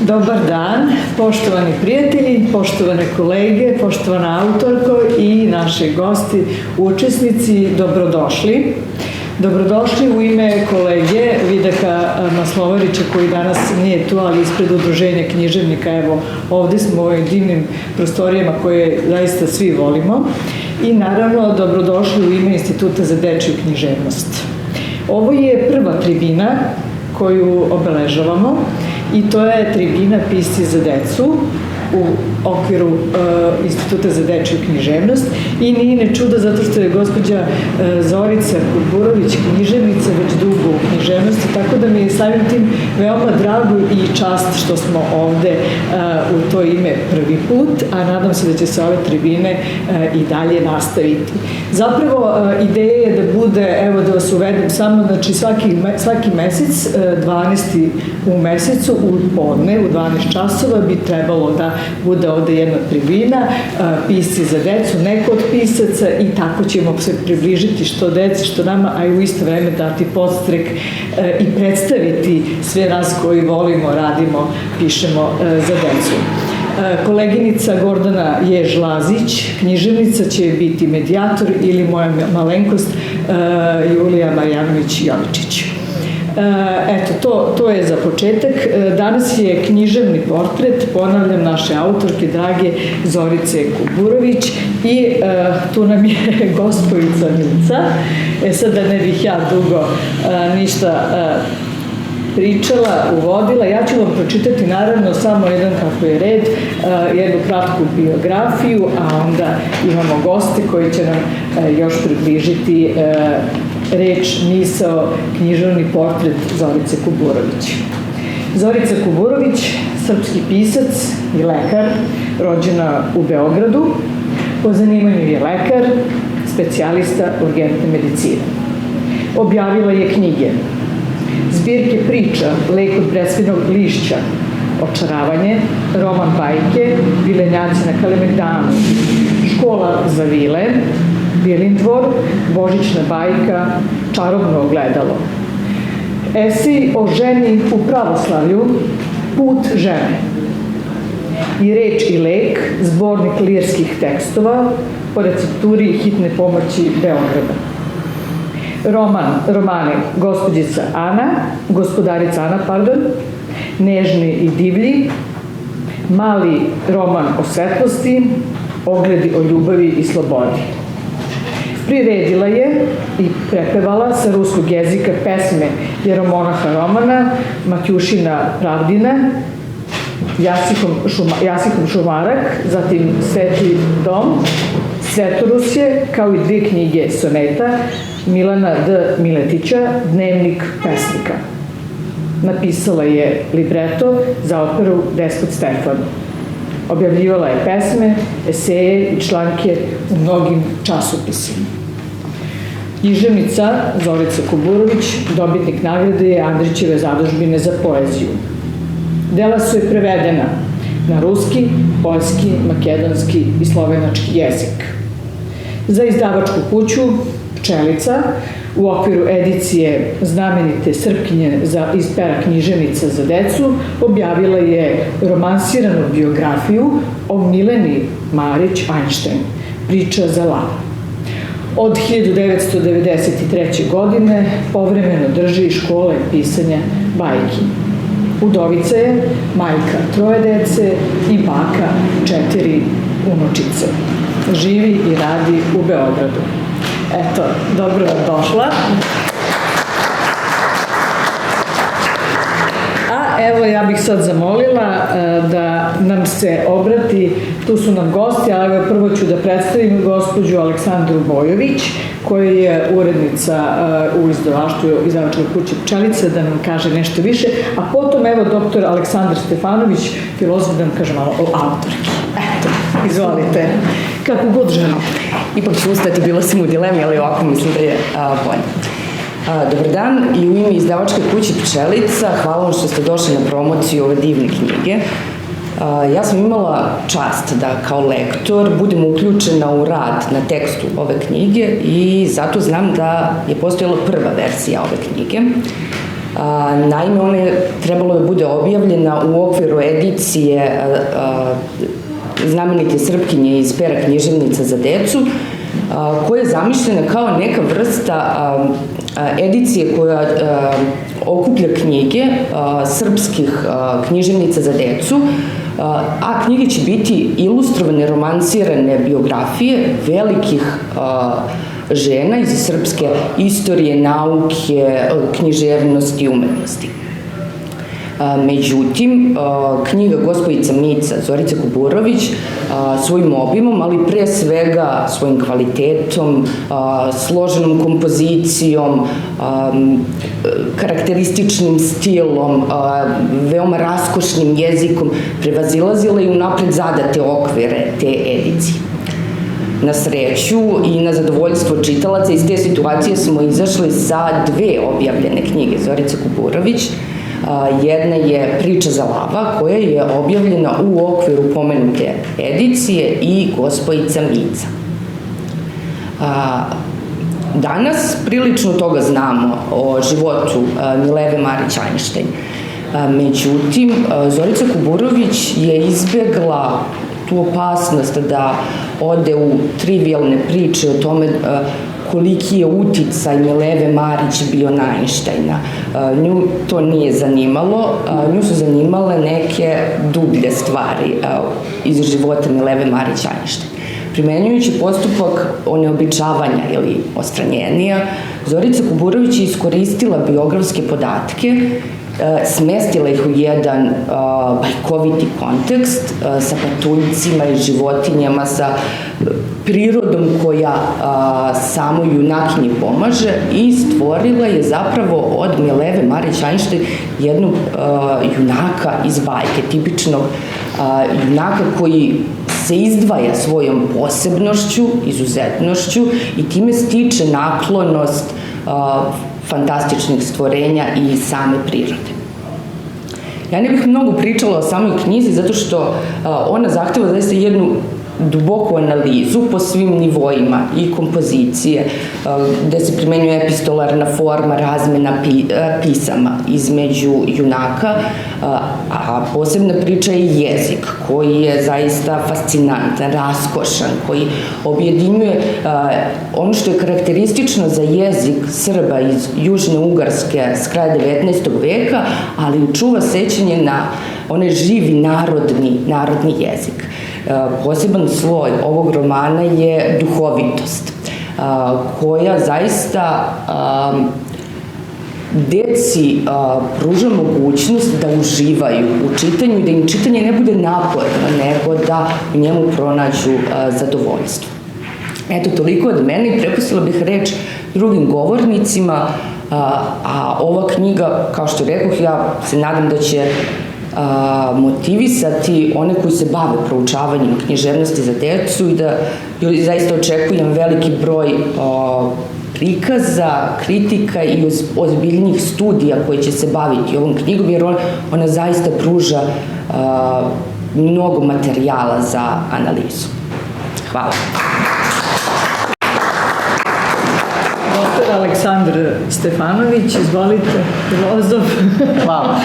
Dobar dan, poštovani prijatelji, poštovane kolege, poštovana autorko i naši gosti, učesnici, dobrodošli. Dobrodošli u ime kolege Vidaka Maslovarića, koji danas nije tu, ali ispred Udruženja književnika. Evo, ovde smo u ovim divnim prostorijama koje zaista svi volimo. I naravno, dobrodošli u ime Instituta za dečiju književnost. Ovo je prva tribina koju obeležavamo i to je tribina Pisci za decu u okviru Instituta za dečiju književnost i nije ne čudo zato što je gospođa Zorica Kuburović književnica već dugo u književnosti, tako da mi je samim tim veoma drago i čast što smo ovde u to ime prvi put, a nadam se da će se ove tribine i dalje nastaviti. Zapravo ideja je da bude, evo da vas uvedem samo, znači svaki mesec, 12. u mesecu, u podne, u 12 časova bi trebalo da bude ovde jedna tribina, pisci za decu, neko od pisaca i tako ćemo se približiti što deci, što nama, a i u isto vreme dati podstrek i predstaviti sve nas koji volimo, radimo, pišemo za decu. Koleginica Gordana Jež-Lazić, književnica, će biti medijator ili moja malenkost Julija Marjanović-Jovičić. Eto, to je za početak. Danas je književni portret, ponavljam, naše autorke, drage Zorice Kuburović i tu nam je gospojica Mica. Sad da ne bih ja dugo ništa pričala, uvodila. Ja ću vam pročitati naravno samo jedan, kako je red, jednu kratku biografiju, a onda imamo goste koji će nam još približiti reč, misao, književni portret Zorice Kuburović. Zorica Kuburović, srpski pisac i lekar, rođena u Beogradu, po zanimanju je lekar, specijalista urgentne medicine. Objavila je knjige, zbirke priča, Lek od bresvinog lišća, Očaravanje, roman bajke, Vilenjaci na Kalemegdanu, Škola za vile, Bilindvor, Božićna bajka, Čarobno ogledalo. Esej o ženi u pravoslavlju, Put žene. I reč i lek, zbornik lirskih tekstova po recepturi hitne pomoći Beograda. Romani Gospodarica Ana, Nežni i divlji, Mali roman o svetlosti, Ogledi o ljubavi i slobodi. Priredila je i prepevala sa ruskog jezika pesme Jeromonaha Romana, Matjušina Pravdina, Jasihom Šumarak, zatim Sveti dom, Svetorusje, kao i 2 knjige soneta Milana D. Miletića, Dnevnik pesnika. Napisala je libreto za operu Despot Stefan. Objavljivala je pesme, eseje i članke u mnogim časopisima. Književnica Zorica Kuburović, dobitnik nagrade je Andrićeve zadužbine za poeziju. Dela su je prevedena na ruski, poljski, makedonski i slovenački jezik. Za izdavačku kuću Pčelica u okviru edicije znamenite Srpkinje iz pera književnica za decu objavila je romansiranu biografiju o Mileni Marić-Einstein, Priča za lav. Od 1993. godine povremeno drži škole pisanja bajki. Udovica je, majka 3 dece i baka 4 unučice. Živi i radi u Beogradu. Eto, dobro došla. A evo, ja bih sad zamolila da nam se obrati, tu su nam gosti, ali evo prvo ću da predstavim gospođu Aleksandru Bojović, koja je urednica u izdavačkoj kući Pčelica, da nam kaže nešto više, a potom evo doktor Aleksandar Stefanović, filozof, da nam kaže malo o autorki. Eto, izvolite. Kako god želite. Ipak ću ustati, bila sam u dilemi, ali ovako mislim da je bolje. Dobar dan, i u ime izdavačke kuće Pčelica, hvala vam što ste došli na promociju ove divne knjige. Ja sam imala čast da kao lektor budem uključena u rad na tekstu ove knjige i zato znam da je postojala prva verzija ove knjige. Naime, ona je trebalo da bude objavljena u okviru edicije znamenite Srpkinje iz pera književnica za decu, koja je zamišljena kao neka vrsta edicije koja okuplja knjige srpskih književnica za decu, a knjige će biti ilustrovane, romansirane biografije velikih žena iz srpske istorije, nauke, književnosti i umetnosti. Međutim, knjiga Gospojica Mica Zorice Kuburović svojim obimom, ali pre svega svojim kvalitetom, složenom kompozicijom, karakterističnim stilom, veoma raskošnim jezikom, prevazilazila i unapred zadate okvire te edicije. Na sreću i na zadovoljstvo čitalaca iz te situacije smo izašli sa 2 objavljene knjige Zorice Kuburović. Jedna je Priča za lava, koja je objavljena u okviru pomenute edicije, i Gospojica Mica. Danas prilično toga znamo o životu Mileve Marić Ajnštajn. Međutim, Zorica Kuburović je izbegla tu opasnost da ode u trivijalne priče o tome koliki je uticaj Mileve Marić bio na Ajnštajna. Nju to nije zanimalo, nju su zanimale neke dublje stvari iz života Mileve Marić Ajnštajn. Primenjujući postupak oneobičavanja ili ostranjenja, Zorica Kuburović je iskoristila biografske podatke, smestila ih u jedan bajkoviti kontekst sa patuljcima i životinjama, sa prirodom koja samo junakinji pomaže, i stvorila je zapravo od Mileve Marić Ajnštajn jednog junaka iz bajke, tipičnog junaka koji se izdvaja svojom posebnošću, izuzetnošću i time stiče naklonost fantastičnih stvorenja i same prirode. Ja ne bih mnogo pričala o samoj knjizi zato što ona zahteva zaista jednu duboku analizu po svim nivoima i kompozicije, gde se primenjuje epistolarna forma, razmena pisama između junaka, a posebna priča je jezik koji je zaista fascinantan, raskošan, koji objedinjuje ono što je karakteristično za jezik Srba iz Južne Ugarske s kraja 19. veka, ali čuva sećanje na onaj živi narodni jezik. Poseban sloj ovog romana je duhovitost, koja zaista deci pruža mogućnost da uživaju u čitanju i da im čitanje ne bude naporno, nego da u njemu pronađu zadovoljstvo. Eto, toliko od mene, i prepustila bih reč drugim govornicima, a ova knjiga, kao što rekoh, ja se nadam da će motivisati one koji se bave proučavanjem književnosti za decu i da zaista očekujem veliki broj prikaza, kritika i ozbiljnih studija koje će se baviti ovom knjigom, jer ona zaista pruža mnogo materijala za analizu. Hvala. Aleksandar Stefanović, izvolite, filozof. Hvala.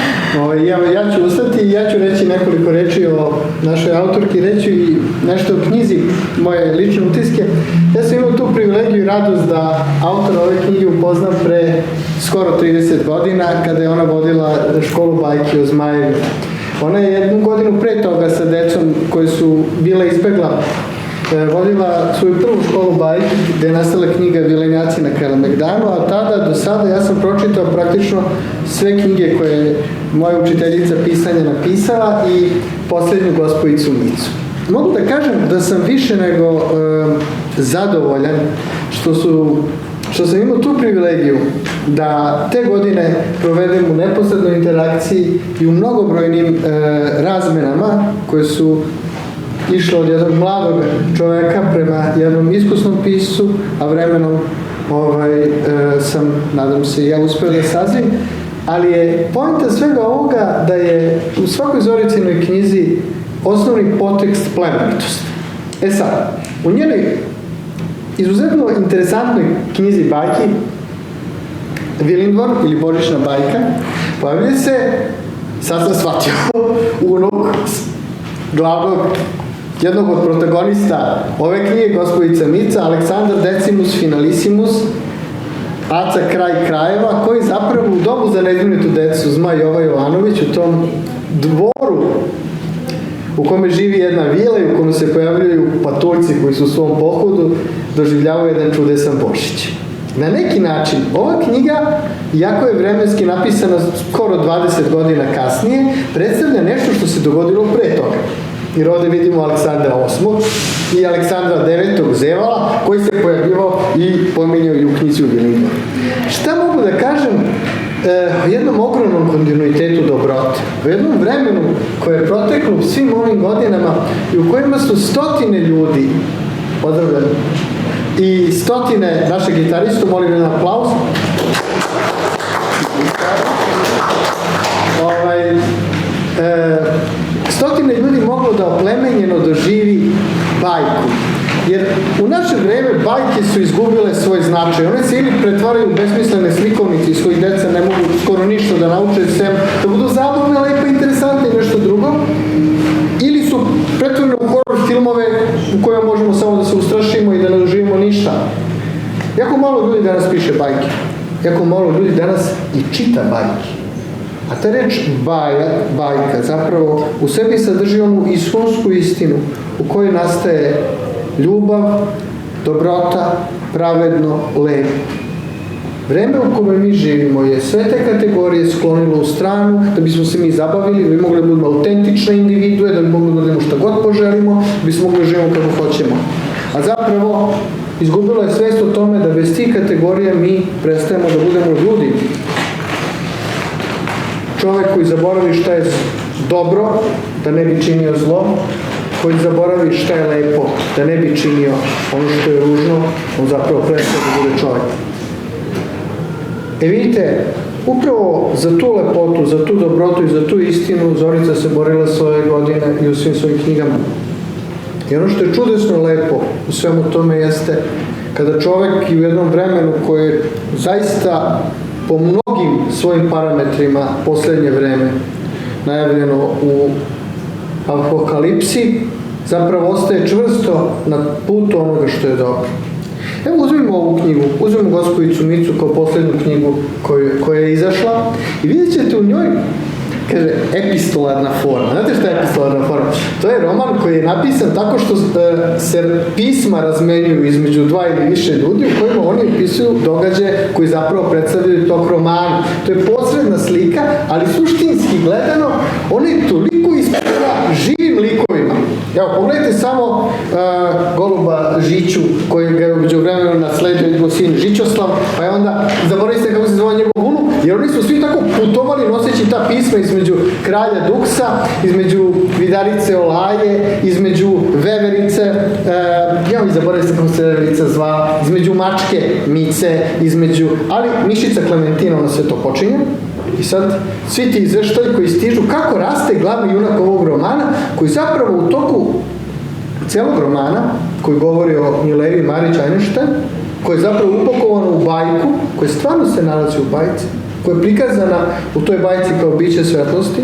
Ja ću ustati i ja ću reći nekoliko reči o našoj autorki, reći i nešto o knjizi, moje lične utiske. Ja sam imao tu privilegiju i radost da autora ove knjige upoznam pre skoro 30 godina, kada je ona vodila školu bajki o zmajevima. Ona je 1 godinu pre toga sa decom koji su bila izbegla vodila svoju prvu školu bajki gde je nastala knjiga Vilenjaci na Kalemegdanu, a tada do sada ja sam pročitao praktično sve knjige koje je moja učiteljica pisanja napisala i poslednju Gospojicu Micu. Mogu da kažem da sam više nego zadovoljan što sam imao tu privilegiju da te godine provedem u neposrednoj interakciji i u mnogobrojnim razmenama koje su išlo od jednog mladog čoveka prema jednom iskusnom piscu, a vremenom sam, nadam se, ja uspeo da sazrim, ali je poenta svega ovoga da je u svakoj Zoricinoj knjizi osnovni podtekst plemenitost. Sad, u njenoj izuzetno interesantnoj knjizi bajki Vilindvor ili Božićna bajka, pojavljuje se, sad sam shvatio, unuk glavnog, jednog od protagonista ove knjige, gospođica Mica, Aleksandar Decimus Finalissimus, Aca kraj krajeva, koji zapravo u domu za nezbrinutu decu Zmaj Jova Jovanović, u tom dvoru u kome živi jedna vila i u kome se pojavljaju patuljci koji su u svom pohodu, doživljavaju jedan čudesan Božić. Na neki način, ova knjiga, iako je vremenski napisana skoro 20 godina kasnije, predstavlja nešto što se dogodilo pre toga. Jer ovde vidimo Aleksandra VIII i Aleksandra IX Zevala, koji se pojavljivao i pominjao i u knjizi u Vilindvoru. Šta mogu da kažem o jednom ogromnom kontinuitetu dobrote, o jednom vremenu koje je proteklo u svim ovim godinama i u kojima su stotine ljudi pozdravljeni i stotine našeg gitaristu, molim jedan aplauz, stotine ljudi moglo da oplemenjeno doživi bajku. Jer u naše vreme bajke su izgubile svoj značaj. One se ili pretvaraju u besmislene slikovnice iz kojih deca ne mogu skoro ništa da nauče, sem da budu zabavne, lepo, interesantne i nešto drugo, ili su pretvorene u horor filmove u kojima možemo samo da se ustrašimo i da ne doživimo ništa. Jako malo ljudi danas piše bajke. Jako malo ljudi danas i čita bajke. A ta reč bajka zapravo u sebi sadrži onu iskonskú istinu u kojoj nastaje ljubav, dobrota, pravedno, lepo. Vreme u kome mi živimo je sve te kategorije sklonilo u stranu da bismo se mi zabavili, da bi mogli da budemo autentične individue, da bi mogli da budemo šta god poželimo, da bismo mogli da živimo kako hoćemo. A zapravo izgubilo je svest o tome da bez tih kategorija mi prestajemo da budemo ljudi. Čovek koji zaboravi šta je dobro, da ne bi činio zlo, koji zaboravi šta je lepo, da ne bi činio ono što je ružno, on zapravo prestaje da bude čovek. Vidite, upravo za tu lepotu, za tu dobrotu i za tu istinu Zorica se borila sve ove godine i u svim svojim knjigama. I ono što je čudesno lepo u svemu tome jeste kada čovek i u jednom vremenu koje je zaista po mnogim svojim parametrima poslednje vreme najavljeno u apokalipsi, zapravo ostaje čvrsto na putu onoga što je dobro. Evo uzmimo ovu knjigu, uzmimo gospođicu Micu kao poslednju knjigu koja je izašla i vidjet ćete u njoj, kaže, epistolarna forma. Znate šta je epistolarna forma? To je roman koji je napisan tako što se pisma razmenjuju između dva ili više ljudi u kojima oni opisuju događaje koji zapravo predstavljaju tok romana. To je posredna slika, ali suštinski gledano, on je toliko ispira živim likovima. Evo, pogledajte samo Goluba Žiću, koji ga je umeđu vremenu nasledio njegov sin Žićoslav, pa je onda, zaboravite kako se zove njegov unuk, jer oni su svi tako putovali noseći ta pisma između kralja Duksa, između Vidarice Olaje, između Veverice, ja mi zaboravite kako se Veverica zva, između mačke Mice, ali Mišica Klementina, ono sve to počinje. I sad, svi ti izveštaji koji stižu, kako raste glavni junak ovog romana, koji zapravo u toku celog romana, koji govori o Milevi Marić Einstein, koji je zapravo upakovano u bajku, koja stvarno se nalazi u bajci, koja je prikazana u toj bajci kao biće svetlosti,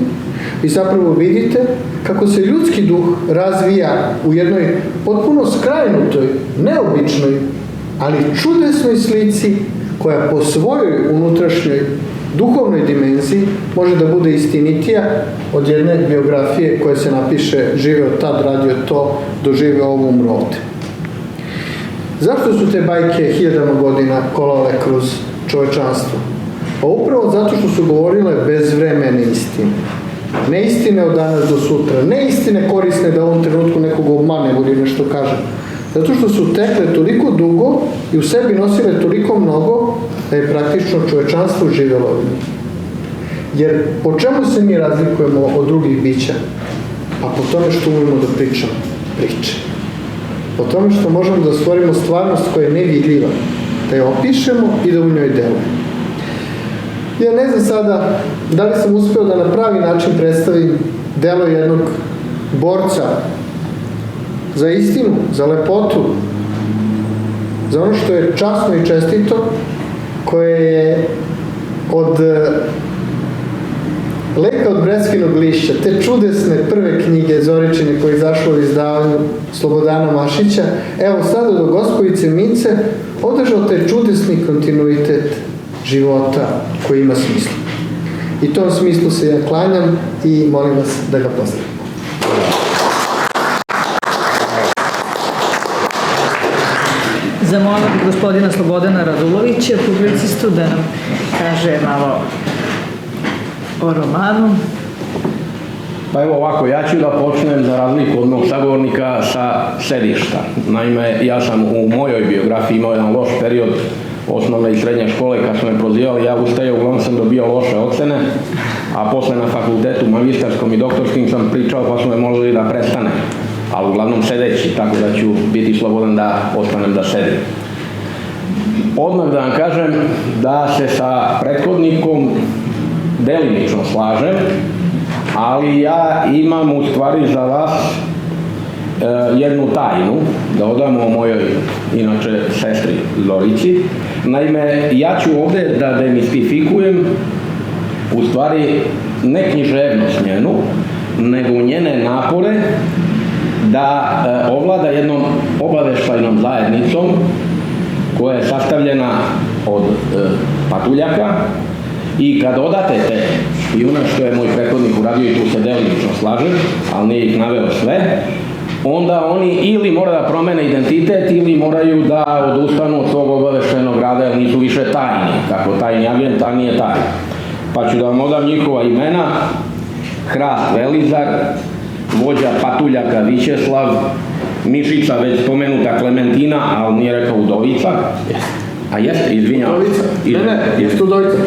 i zapravo vidite kako se ljudski duh razvija u jednoj potpuno skrajnutoj, neobičnoj, ali čudesnoj slici koja po svojoj unutrašnjoj duhovnoj dimenziji može da bude istinitija od jedne biografije koja se napiše živeo tad, radio to, doživeo ovo, umro ovde. Zašto su te bajke hiljadama godina kolale kroz čovečanstvo? Pa upravo zato što su govorile bezvremene istine. Ne istine od danas do sutra, ne istine korisne da u ovom trenutku nekoga obmanemo ili nešto kažem. Zato što su tekle toliko dugo i u sebi nosile toliko mnogo da je praktično čovečanstvo živelo od njih. Jer po čemu se mi razlikujemo od drugih bića? Pa po tome što umemo da pričamo priče. Po tome što možemo da stvorimo stvarnost koja je nevidljiva, da je opišemo i da u njoj delujemo. Ja ne znam sada da li sam uspeo da na pravi način predstavim delo jednog borca za istinu, za lepotu, za ono što je časno i čestito, koje je od Leka od Breskinog lišća, te čudesne prve knjige Zoričine koje je izašlo u izdavanju Slobodana Mašića, evo sada do Gospovice Mice održao taj čudesni kontinuitet života koji ima smisla. I tom smislu se ja klanjam i molim vas da ga pozdravim. Zamolila bih gospodina Slobodana Radulovića, publicistu, da nam kaže malo o romanu. Pa evo ovako, ja ću da počnem za razliku od mog sagovornika sa sedišta. Naime, ja sam u mojoj biografiji imao jedan loš period osnovne i srednje škole kad su me prozivali, ja ustaje, uglavnom sam dobio loše ocene, a posle na fakultetu magistarskom i doktorskim sam pričao pa su me molili da prestane, ali uglavnom sedeći, tako da ću biti slobodan da ostanem da sedim. Odmah da vam kažem da se sa prethodnikom delimično slažem, ali ja imam u stvari za vas jednu tajnu, da odam o mojoj, inače, sestri Zorici. Naime, ja ću ovde da demistifikujem u stvari ne književnost njenu, nego njene napore da ovlada jednom obaveštajnom zajednicom koja je sastavljena od patuljaka i kad odate te špijuna, što je moj prethodnik uradio i tu se delimično slažem, ali nije ih naveo sve, onda oni ili mora da promene identitet ili moraju da odustanu od svog obaveštajnog rada jer nisu više tajni, kako tajni agent, a nije tajni. Pa ću da vam odam njihova imena: Hrast Velizar, vođa patuljaka Vićeslav, Mišica već spomenuta Klementina, ali nije rekao Udovica. A jeste, izvinjam. Udovica? Ne, jeste Udovica.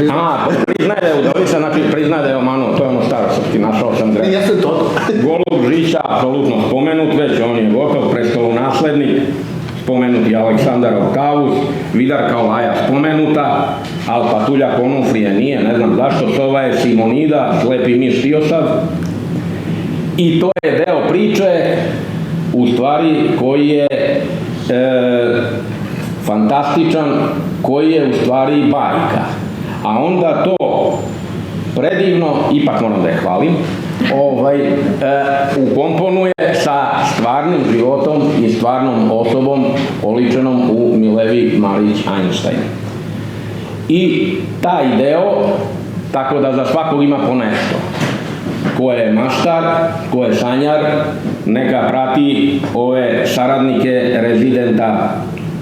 Priznaje da je Udovica, znači priznaje da je omanuo, to je ono staro srpski, našao sam greh. Ja sam to. Golub Žića, apsolutno spomenut već, on je gotov, prestolonaslednik, spomenut je Aleksandar Oktavus, Vidarka Olaja spomenuta, ali patuljak Onufrije nije, ne znam zašto, Sova je Simonida, slepi miš Tiosav. I to je deo priče, u stvari, koji je fantastičan, koji je u stvari bajka. A onda to predivno, ipak moram da je hvalim, ukomponuje sa stvarnim životom i stvarnom osobom oličenom u Milevi Marić Einstein. I taj deo, tako da za svakog ima po nešto. Ko je maštar, ko je sanjar, neka prati ove saradnike rezidenta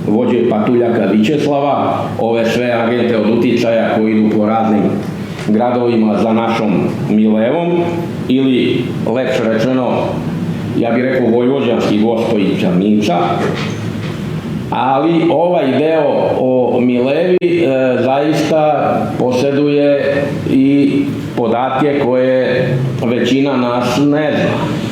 vođe patuljaka Vićeslava, ove sve agente od uticaja koji idu po raznim gradovima za našom Milevom, ili lepše rečeno, ja bih rekao vojvođanski Gostojića Mića, ali ovaj deo o Milevi zaista posjeduje i podatke koje većina nas ne zna.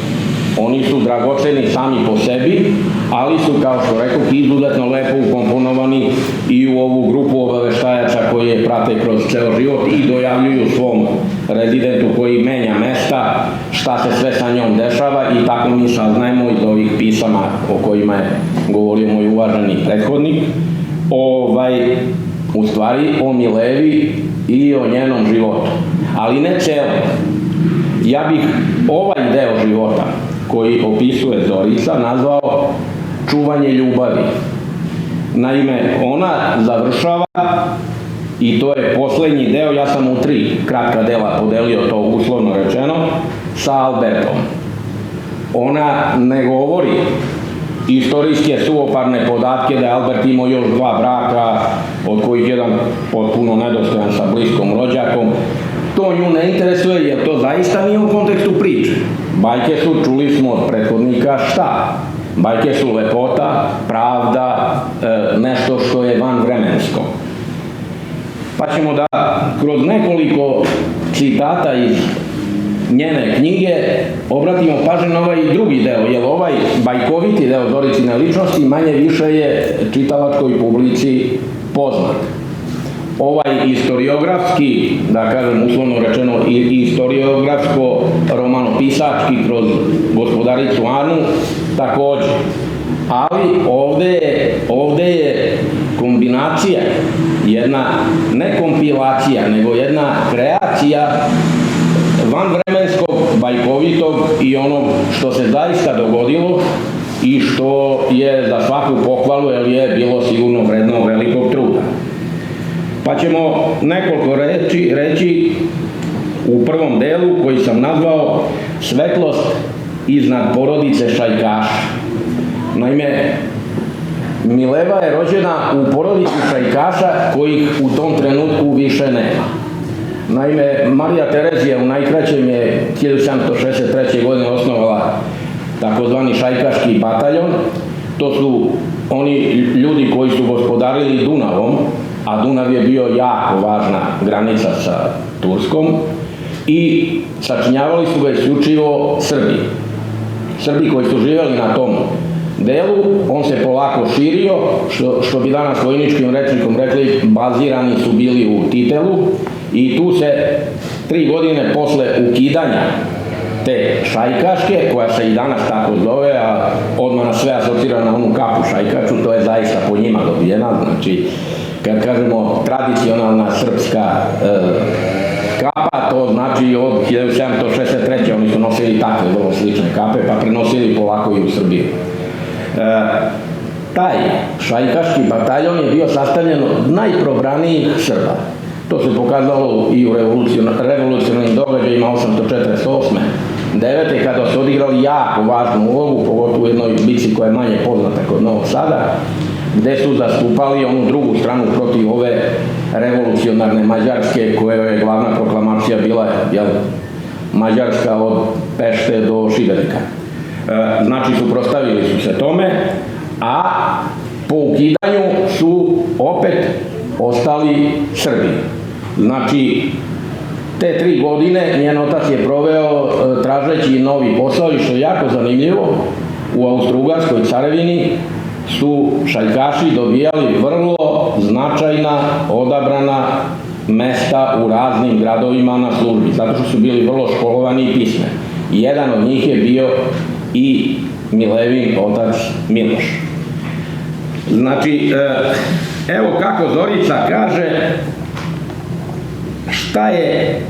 Oni su dragoceni sami po sebi, ali su, kao što rekao, izuzetno lepo ukomponovani i u ovu grupu obaveštajaca koji je prate kroz ceo život i dojavljuju svom rezidentu koji menja mesta, šta se sve sa njom dešava i tako mi saznajemo iz ovih pisama o kojima je govorio moj uvaženi prethodnik, u stvari o Milevi i o njenom životu. Ali ne celo. Ja bih ovaj deo života koji opisuje Zorica nazvao čuvanje ljubavi. Naime, ona završava, i to je poslednji deo, ja sam u 3 kratka dela podelio to uslovno rečeno, sa Albertom. Ona ne govori istorijske suvoparne podatke da je Albert imao još 2 braka, od kojih jedan potpuno nedostojan sa bliskom rođakom. To nju ne interesuje jer to zaista nije u kontekstu priče. Bajke su, čuli smo od prethodnika, šta? Bajke su lepota, pravda, nešto što je vanvremensko. Pa ćemo da kroz nekoliko citata iz njene knjige obratimo pažnju na ovaj drugi deo, jer ovaj bajkoviti deo Zoricine ličnosti manje više je čitalačkoj publici poznat. Ovaj istoriografski, da kažem uslovno rečeno, istoriografsko romanopisački kroz Gospodaricu Anu takođe. ali ovde je kombinacija, jedna ne kompilacija, nego jedna kreacija vanvremenskog, bajkovitog i onog što se zaista dogodilo i što je za svaku pohvalu, jer je bilo sigurno vredno velikog truda. Pa ćemo nekoliko reći u prvom delu koji sam nazvao Svetlost iznad porodice Šajkaša. Naime, Mileva je rođena u porodici Šajkaša kojih u tom trenutku više nema. Naime, Marija Terezija u najkraćem je 1763. godine osnovala takozvani šajkaški bataljon. To su oni ljudi koji su gospodarili Dunavom, a Dunav je bio jako važna granica sa Turskom i sačinjavali su ga isključivo Srbi. Srbi koji su živjeli na tom delu, on se polako širio, što bi danas vojničkim rečnikom rekli, bazirani su bili u Titelu i tu se 3 godine posle ukidanja te šajkaške, koja se i danas tako zove, a odmah nas sve asocira na onu kapu šajkaču, to je zaista po njima dobijena, znači kad kažemo tradicionalna srpska kapa, to znači od 1763. oni su nosili takve vrlo slične kape, pa prenosili polako i u Srbiju. Taj šajkaški bataljon je bio sastavljen od najprobranijih Srba. To se pokazalo i u revolucionarnim događajima 1848. 9. kada su odigrali jako važnu ulogu, pogotovo u jednoj bici koja je manje poznata kod Novog Sada, gde su zastupali onu drugu stranu protiv ove revolucionarne Mađarske, koja je glavna proklamacija bila Mađarska od Pešte do Šibenika. Znači, suprotstavili su se tome, a po ukidanju su opet ostali Srbi. Znači, te 3 godine njen otac je proveo tražeći novi posao i što je jako zanimljivo, u Austro-Ugarskoj carevini su šajkaši dobijali vrlo značajna, odabrana mesta u raznim gradovima na službi, zato što su bili vrlo školovani i pismeni. Jedan od njih je bio i Milevin otac Miloš. Znači, evo kako Zorica kaže šta je,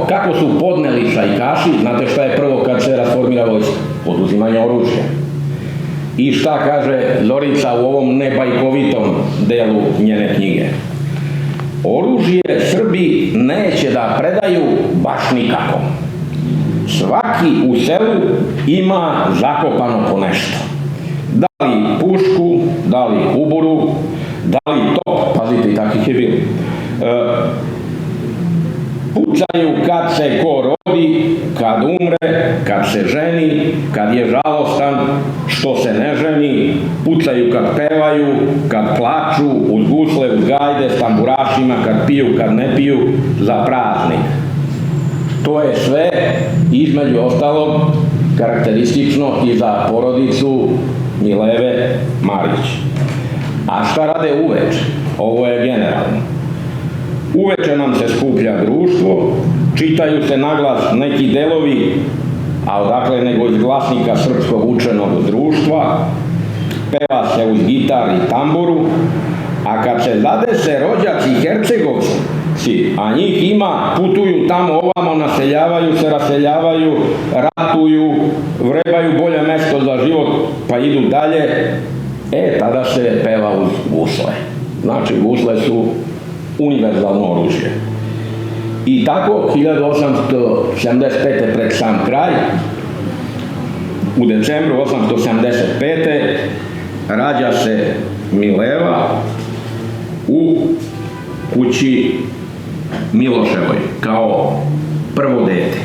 kako su podneli šajkaši, znate šta je prvo kad se rasformira vojska? Oduzimanje oružja. I šta kaže Zorica u ovom nebajkovitom delu njene knjige? Oružje Srbi neće da predaju baš nikako. Svaki u selu ima zakopano po nešto. Da li pušku, da li uburu, da li top, pazite i takvih je bilo. Pucaju kad se ko rodi, kad umre, kad se ženi, kad je žalostan, što se ne ženi, pucaju kad pevaju, kad plaču, uz gusle, uz gajde, s tamburašima, kad piju, kad ne piju, za praznik. To je sve, između ostalog, karakteristično i za porodicu Mileve Marić. A šta rade uveče? Ovo je generalno. Uveče nam se skuplja društvo, čitaju se naglas neki delovi, a odakle nego iz glasnika srpskog učenog društva, peva se uz gitar i tamburu, a kad se zadese rođaci Hercegovci, a njih ima, putuju tamo ovamo, naseljavaju se, raseljavaju, ratuju, vrebaju bolje mesto za život, pa idu dalje, tada se peva uz gusle. Znači, gusle su univerzalno oružje. I tako, 1875. pred sam kraj, u decembru 1875. rađa se Mileva u kući Miloševoj, kao prvo dete.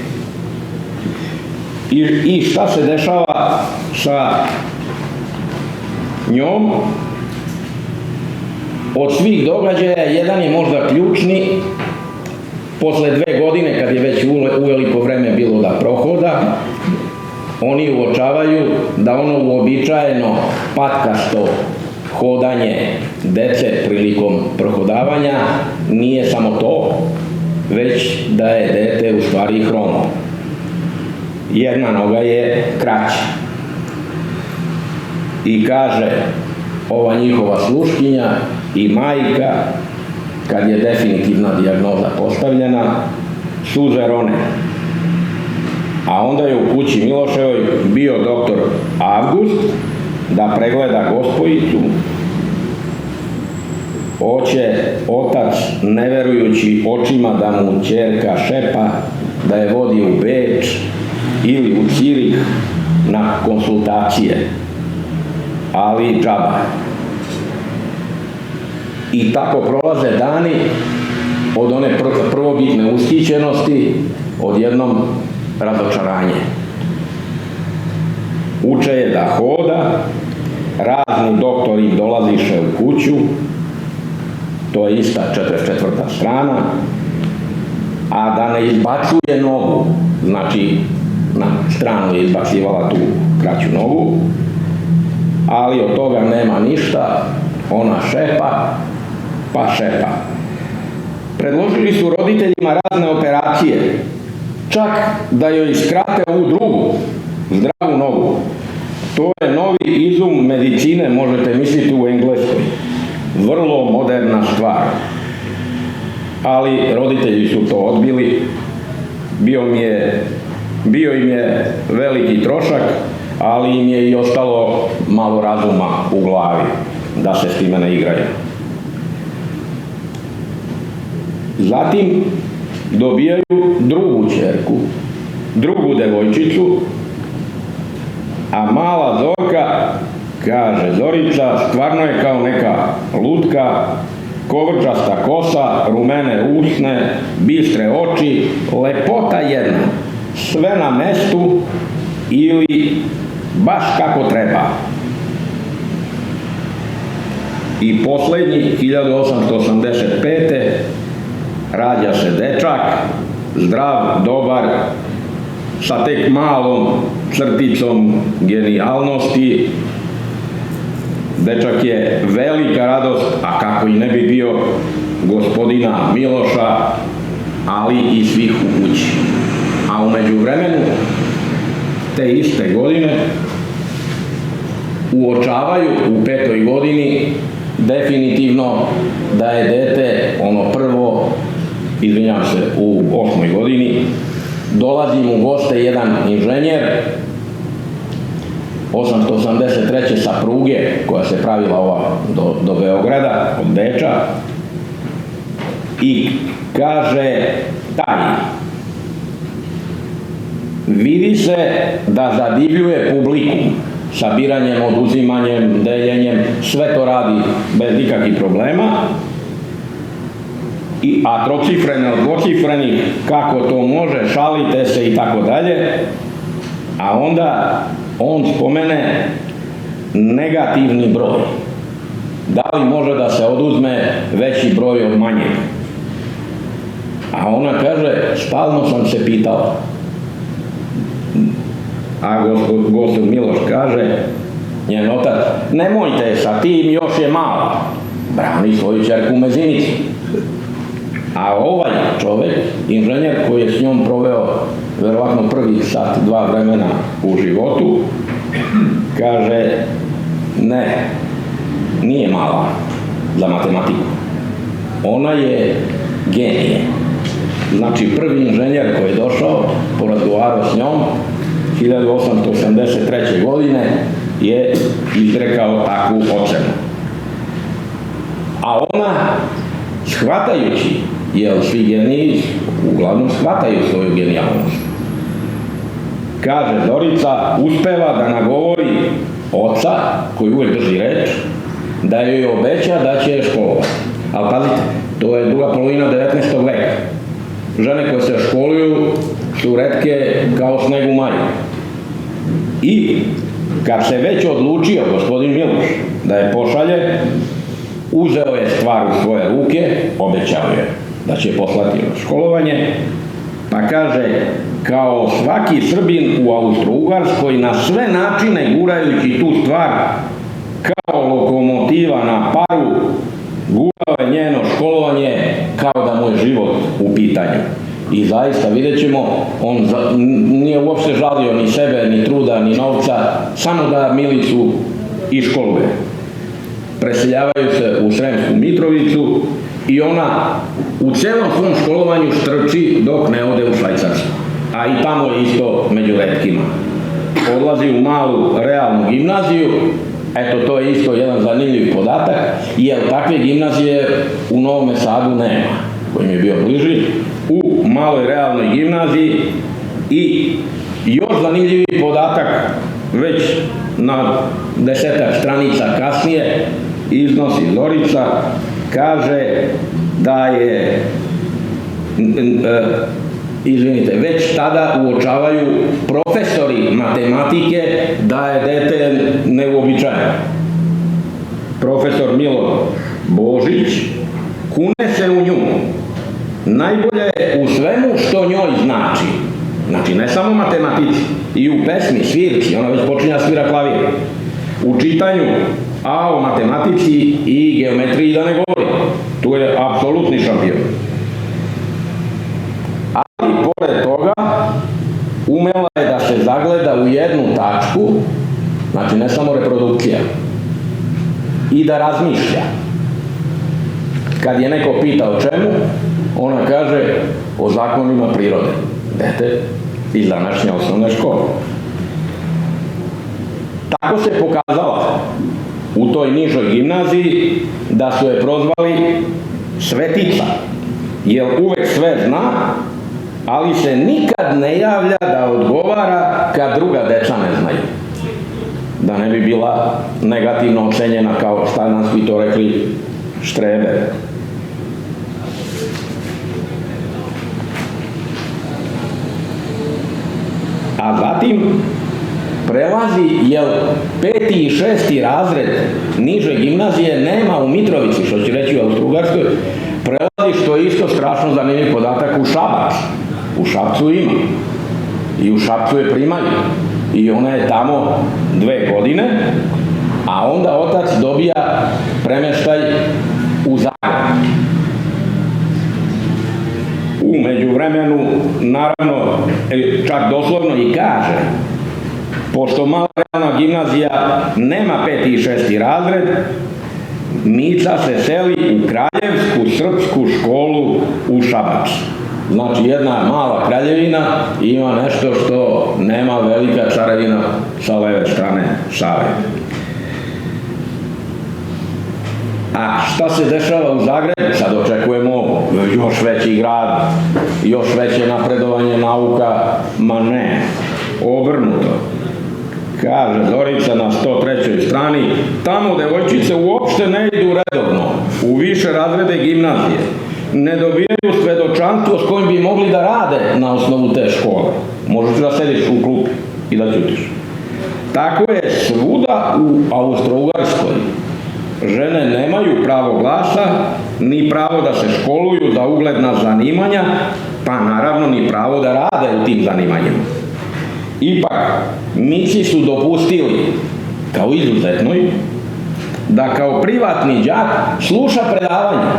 I šta se dešava sa njom? Od svih događaja, jedan je možda ključni, posle 2 godine, kad je već uveliko vreme bilo da prohoda, oni uočavaju da ono uobičajeno patkasto hodanje dece prilikom prohodavanja nije samo to, već da je dete u stvari hromo. Jedna noga je kraća. i kaže ova njihova sluškinja i majka, kad je definitivna dijagnoza postavljena, suze rone. A onda je u kući Miloševoj bio doktor Avgust da pregleda gospojicu. Hoće otac, ne verujući očima da mu ćerka šepa, da je vodi u Beč ili u Cirih na konsultacije, ali džaba. I tako prolaze dani od one prvobitne ushićenosti, odjednom razočaranje. Uče je da hoda, razni doktori dolaziše u kuću, to je ista 44. strana, a da ne izbacuje nogu, znači na stranu je izbacivala tu kraću nogu, ali od toga nema ništa, ona šepa, pa šepa. Predložili su roditeljima razne operacije, čak da joj skrate ovu drugu, zdravu nogu. To je novi izum medicine, možete misliti u Engleskoj. Vrlo moderna stvar. Ali roditelji su to odbili, bio im je veliki trošak, ali im je i ostalo malo razuma u glavi da se s time ne igraju. Zatim dobijaju drugu ćerku, drugu devojčicu, a mala Zorka, kaže Zorica, stvarno je kao neka lutka, kovrčasta kosa, rumene usne, bistre oči, lepota jedna, sve na mestu ili baš kako treba. I poslednji, 1885. rađa se dečak, zdrav, dobar, sa tek malom crticom genijalnosti. Dečak je velika radost, a kako i ne bi bio gospodina Miloša, ali i svih u kući. A u međuvremenu, te iste godine, uočavaju u 5. godini definitivno da je dete ono prvo, izvinjam se, u 8. godini, dolazi mu u goste jedan inženjer, 883. sa pruge koja se pravila ova do Beograda, od Beča, i kaže taj, vidi se da zadivljuje publiku, sabiranjem, oduzimanjem, deljenjem, sve to radi bez nikakvih problema, a trocifrene od dvocifrenih, kako to može, šalite se i tako dalje, a onda on spomene negativni broj. Da li može da se oduzme veći broj od manjeg? A ona kaže, stalno sam se pitala. A gospod Miloš kaže, njen otac, nemojte sa tim, još je mala, brani svoju ćerku u mezinici. A ovaj čovek, inženjer koji je s njom proveo verovatno prvi sat, 2 vremena u životu, kaže, ne, nije mala za matematiku. Ona je genije. Znači, prvi inženjer koji je došao, porazgovarao s njom, 1883. godine je izrekao takvu ocenu. A ona, shvatajući, jer svi geniji uglavnom shvataju svoju genijalnost, kaže Zorica, uspeva da nagovori oca, koji uvek drži reč, da joj obeća da će je školovati. Ali pazite, to je druga polovina 19. veka. Žene koje se školuju su retke kao sneg u maju. I kad se već odlučio gospodin Miloš da je pošalje, uzeo je stvar u svoje ruke, obećao je da će poslati na školovanje, pa kaže, kao svaki Srbin u Austro-Ugarskoj, na sve načine gurajući tu stvar, kao lokomotiva na paru, gurao je njeno školovanje kao da mu je život u pitanju. I zaista, vidjet ćemo, on nije uopšte žalio ni sebe, ni truda, ni novca, samo da Milicu iškoluje. Preseljavaju se u Sremsku Mitrovicu i ona u celom svom školovanju štrči dok ne ode u Švajcarsku. A i tamo je isto među retkima. Odlazi u malu realnu gimnaziju, eto to je isto jedan zanimljiv podatak, jer takve gimnazije u Novom Sadu nema, koji mi je bio bliži, u maloj realnoj gimnaziji. I još zanimljiviji podatak, već na 10-ak stranica kasnije iznosi Zorica, kaže da je, već tada uočavaju profesori matematike da je dete neuobičajeno. Profesor Milo Božić kune se u nju. Najbolje je u svemu što njoj znači. Znači, ne samo matematici, i u pesmi, svirci, ona već počinja svira klavir. U čitanju, a o matematici i geometriji da ne govorim. Tu je apsolutni šampion. Ali, pored toga, umela je da se zagleda u jednu tačku, znači ne samo reprodukcija, i da razmišlja. Kad je neko pita o čemu, ona kaže o zakonima prirode. Dete iz današnje osnovne škole. Tako se pokazala u toj nižoj gimnaziji da su je prozvali Svetica, jer uvek sve zna, ali se nikad ne javlja da odgovara kad druga deca ne znaju. Da ne bi bila negativno ocenjena kao šta nas bi to rekli štrebe. A zatim prelazi, jer 5. i 6. razred niže gimnazije nema u Mitrovici, što će reći u Austro-Ugarskoj, prelazi, što je isto strašno zanimljiv podatak, u Šabac. U Šapcu ima. I u Šapcu je primaju. I ona je tamo 2 godine, a onda otac dobija premeštaj u Zagreb. U međuvremenu, naravno, čak doslovno i kaže, pošto mala realna gimnazija nema 5. i 6. razred, Mica se seli u Kraljevsku srpsku školu u Šabac. Znači, jedna mala kraljevina ima nešto što nema velika carevina sa leve strane Save. A šta se dešava u Zagrebu? Sad očekujemo još veći grad, još veće napredovanje nauka, ma ne, obrnuto. Kaže Zorica na 103. strani, tamo devojčice uopšte ne idu redovno, u više razrede gimnazije. Ne dobijaju svedočanstvo s kojim bi mogli da rade na osnovu te škole. Možeš da sediš u klupi i da ćutiš. Tako je svuda u Austro-Ugarskoj. Žene nemaju pravo glasa, ni pravo da se školuju za ugledna zanimanja, pa naravno ni pravo da rade u tim zanimanjima. Ipak, Mici su dopustili, kao izuzetnoj, da kao privatni đak sluša predavanja.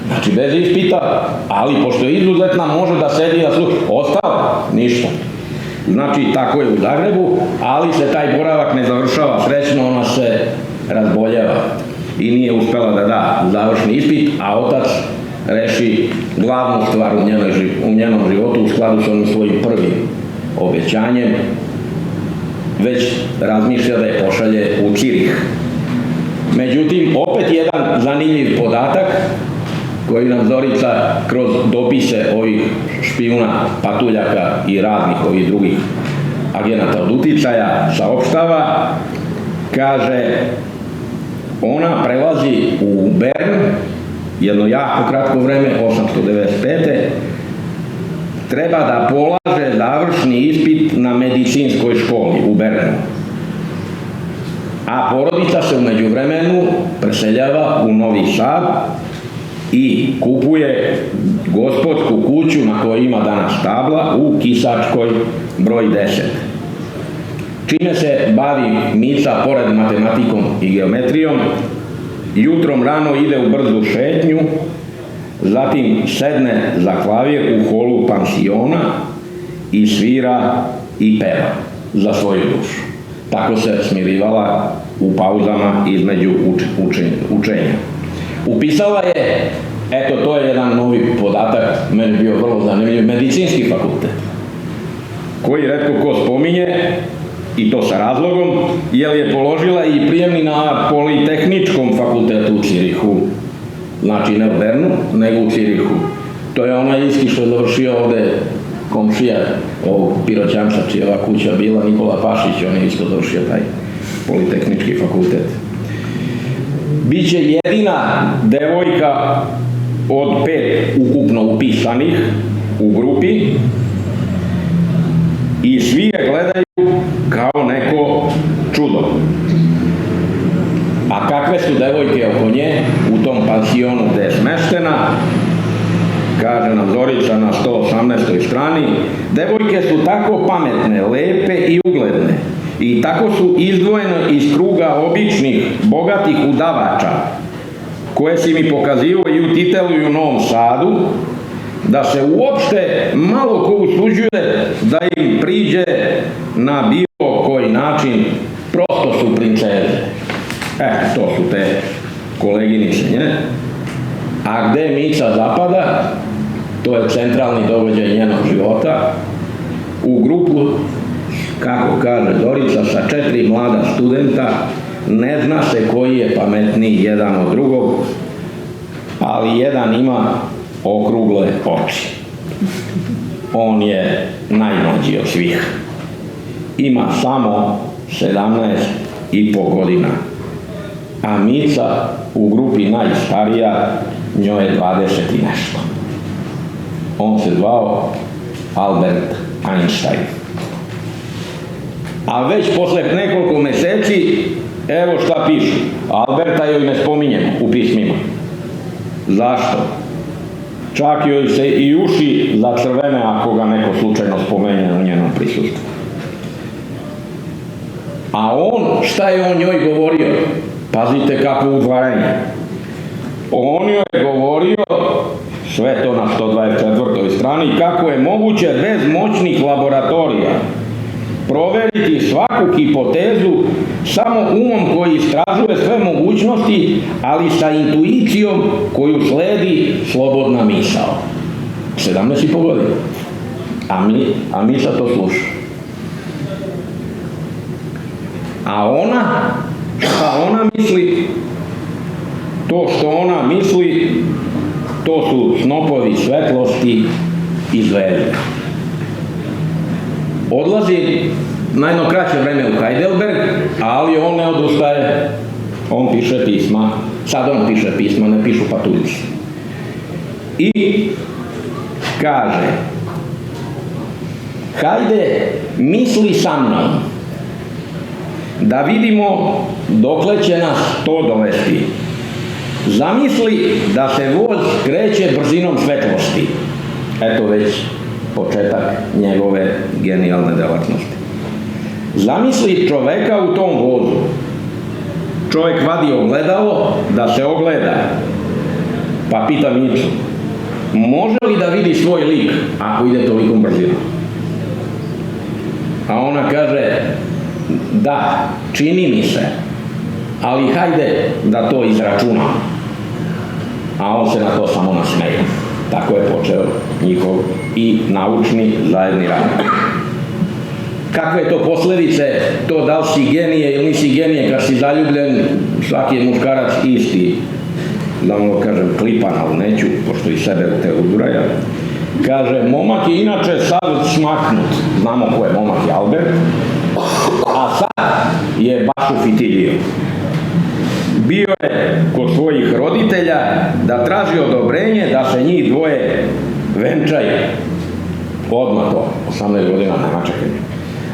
Znači, bez ispita, ali pošto je izuzetna, može da sedi i da sluša. Ostalo, ništa. Znači, tako je u Zagrebu, ali se taj boravak ne završava srećno, ona se razboljeva i nije uspela da da završni ispit, a otac reši glavnu stvar u njenom životu u skladu sa onim svojim prvim obećanjem, već razmišlja da je pošalje u Cirih. Međutim, opet jedan zanimljiv podatak koji nam Zorica kroz dopise ovih špijuna, patuljaka i raznih ovih drugih agenata od uticaja saopštava, kaže, ona prelazi u Bern, jedno jako kratko vreme, 895. Treba da polaže završni ispit na medicinskoj školi u Bernu. A porodica se u međuvremenu preseljava u Novi Sad i kupuje gospodsku kuću na kojoj ima danas tabla u Kisačkoj broj 10. Čime se bavi Mica pored matematikom i geometrijom, jutrom rano ide u brzu šetnju, zatim sedne za klavir u holu pansiona i svira i peva za svoju dušu. Tako se smirivala u pauzama između učenja. Upisala je, eto to je jedan novi podatak, meni bio vrlo zanimljiv, medicinski fakultet, koji retko ko spominje, i to sa razlogom, jer je položila i prijemni na Politehničkom fakultetu u Cirihu, znači ne u Bernu, nego u Cirihu. To je onaj isti što je završio ovde komšija ovog Piroćanca, čija ova kuća bila, Nikola Pašić, on je isto završio taj Politehnički fakultet. Biće jedina devojka od 5 ukupno upisanih u grupi i svi je gledaju kao neko čudo. A kakve su devojke oko nje u tom pansionu gde je smeštena, kaže nam Zorica na 118. strani, devojke su tako pametne, lepe i ugledne i tako su izdvojene iz kruga običnih, bogatih udavača, koje si mi pokazivao i u Titelu i u Novom Sadu, da se uopšte malo ko usuđuje da im priđe na bilo koji način, prosto su princeze. To su te koleginice, nje. A gde Mica zapada, to je centralni događaj njenog života, u grupu, kako kaže Zorica, sa 4 mlada studenta, ne zna se koji je pametniji jedan od drugog, ali jedan ima okrugle oči. On je najmlađi od svih. Ima samo 17,5 godina. A Mica u grupi najstarija, njoj je 20 i nešto. On se zvao Albert Einstein. A već posle nekoliko meseci, evo šta pišu. Alberta joj ne spominjemo u pismima. Zašto? Čak joj se i uši zacrvene ako ga neko slučajno spomenje u njenom prisustvu. A on, šta je on njoj govorio? Pazite kako udvaranje. On joj je govorio, sve to na 124. strani, kako je moguće bez moćnih laboratorija proveriti svaku hipotezu samo umom koji istražuje sve mogućnosti, ali sa intuicijom koju sledi slobodna misao. 17,5 godina. A Mica to sluša. A ona, šta ona misli? To što ona misli, to su snopovi svetlosti i zvezde. Odlazi na jedno kraće vreme u Heidelberg, ali on ne odustaje. On piše pisma. Sad on piše pisma, ne pišu patuljci. I kaže, hajde, misli sa mnom, da vidimo dokle će nas to dovesti. Zamisli da se voz kreće brzinom svetlosti. Eto već početak njegove genijalne delatnosti. Zamisli čoveka u tom vozu. Čovek vadi ogledalo da se ogleda. Pa pita Micu, može li da vidi svoj lik ako ide tolikom brzinom? A ona kaže, da, čini mi se, ali hajde da to izračunam. A on se na to samo nasmeje. Tako je počeo njihov i naučni zajedni rad. Kakve je to posledice, to da li si genije ili nisi genije, kad si zaljubljen, svaki je muškarac isti, da mu kažem klipan, ali neću, pošto i sebe te udraja. Kaže, momak je inače sad smaknut, znamo ko je momak, je Albert, a sad je baš u fitiliju. Bio je kod svojih roditelja da traži odobrenje da se njih dvoje venčaju. Odmah to, 18 godina nema čekanja.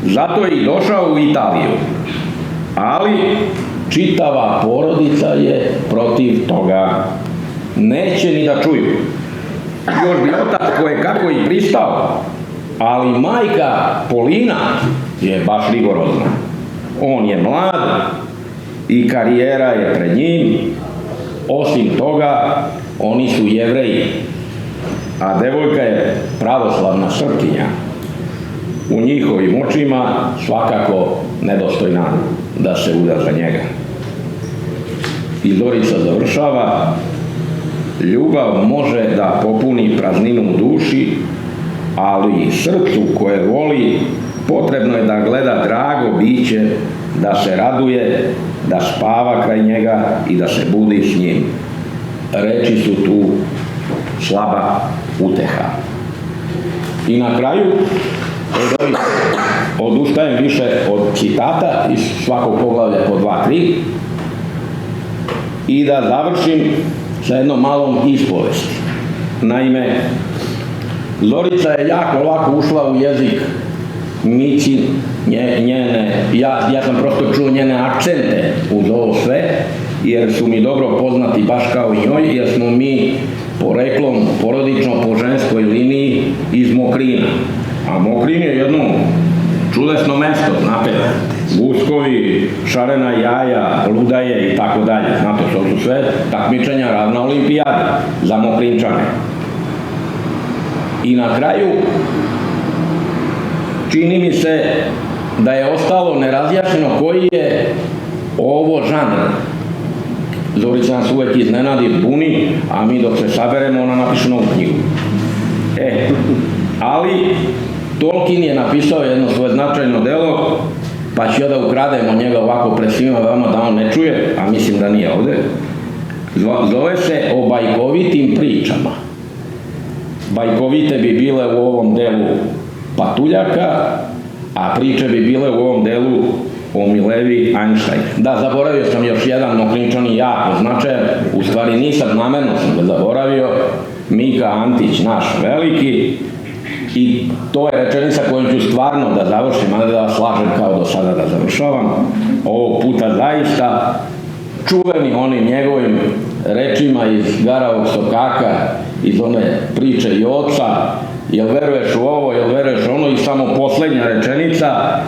Zato je i došao u Italiju. Ali čitava porodica je protiv toga. Neće ni da čuju. Još bi otac koje kako i pristao, ali majka Polina je baš rigorozna. On je mlad i karijera je pred njim. Osim toga, oni su Jevreji, a devojka je pravoslavna Srpkinja. u njihovim očima svakako nedostojna da se uda za njega. I Zorica završava: ljubav može da popuni prazninu u duši, ali srcu koje voli potrebno je da gleda drago biće, da se raduje, da spava kraj njega i da se budi s njim. Reči su tu slaba uteha. I na kraju, odustajem više od citata iz svakog poglavlja po 2-3 i da završim sa jednom malom ispovesti. Naime, Zorica je jako lako ušla u jezik Mići, ja sam prosto čuo njene akcente uz ovo sve, jer su mi dobro poznati baš kao i njoj, jer smo mi poreklom porodično po ženskoj liniji iz Mokrina. A Mokrin je jedno čudesno mesto, znate, guskovi, šarena jaja, ludaje i tako dalje. Znate, to su sve takmičenja ravna olimpijade za Mokrinčane. I na kraju, čini mi se da je ostalo nerazjašnjeno koji je ovo žanr. Zorica nas uvek iznenadi, puni, a mi dok se saberemo, ona napiše novu knjigu. Ali Tolkien je napisao jedno svoje značajno delo, pa ću ja da ukradem od njega ovako pred svima vama da on ne čuje, a mislim da nije ovde. Zove se O bajkovitim pričama. Bajkovite bi bile u ovom delu Patuljaka, a priče bi bile u ovom delu o Milevi Einstein. Da, zaboravio sam još jedan Mokrinčani jako značajan, u stvari nisam, namerno sam ga zaboravio, Mika Antić, naš veliki, i to je rečenica kojom ću stvarno da završim, a da slažem kao do sada da završavam, ovog puta zaista čuveni onim njegovim rečima iz Garavog Sokaka, iz one priče Joca, jel veruješ u ovo, jel veruješ ono, i samo poslednja rečenica,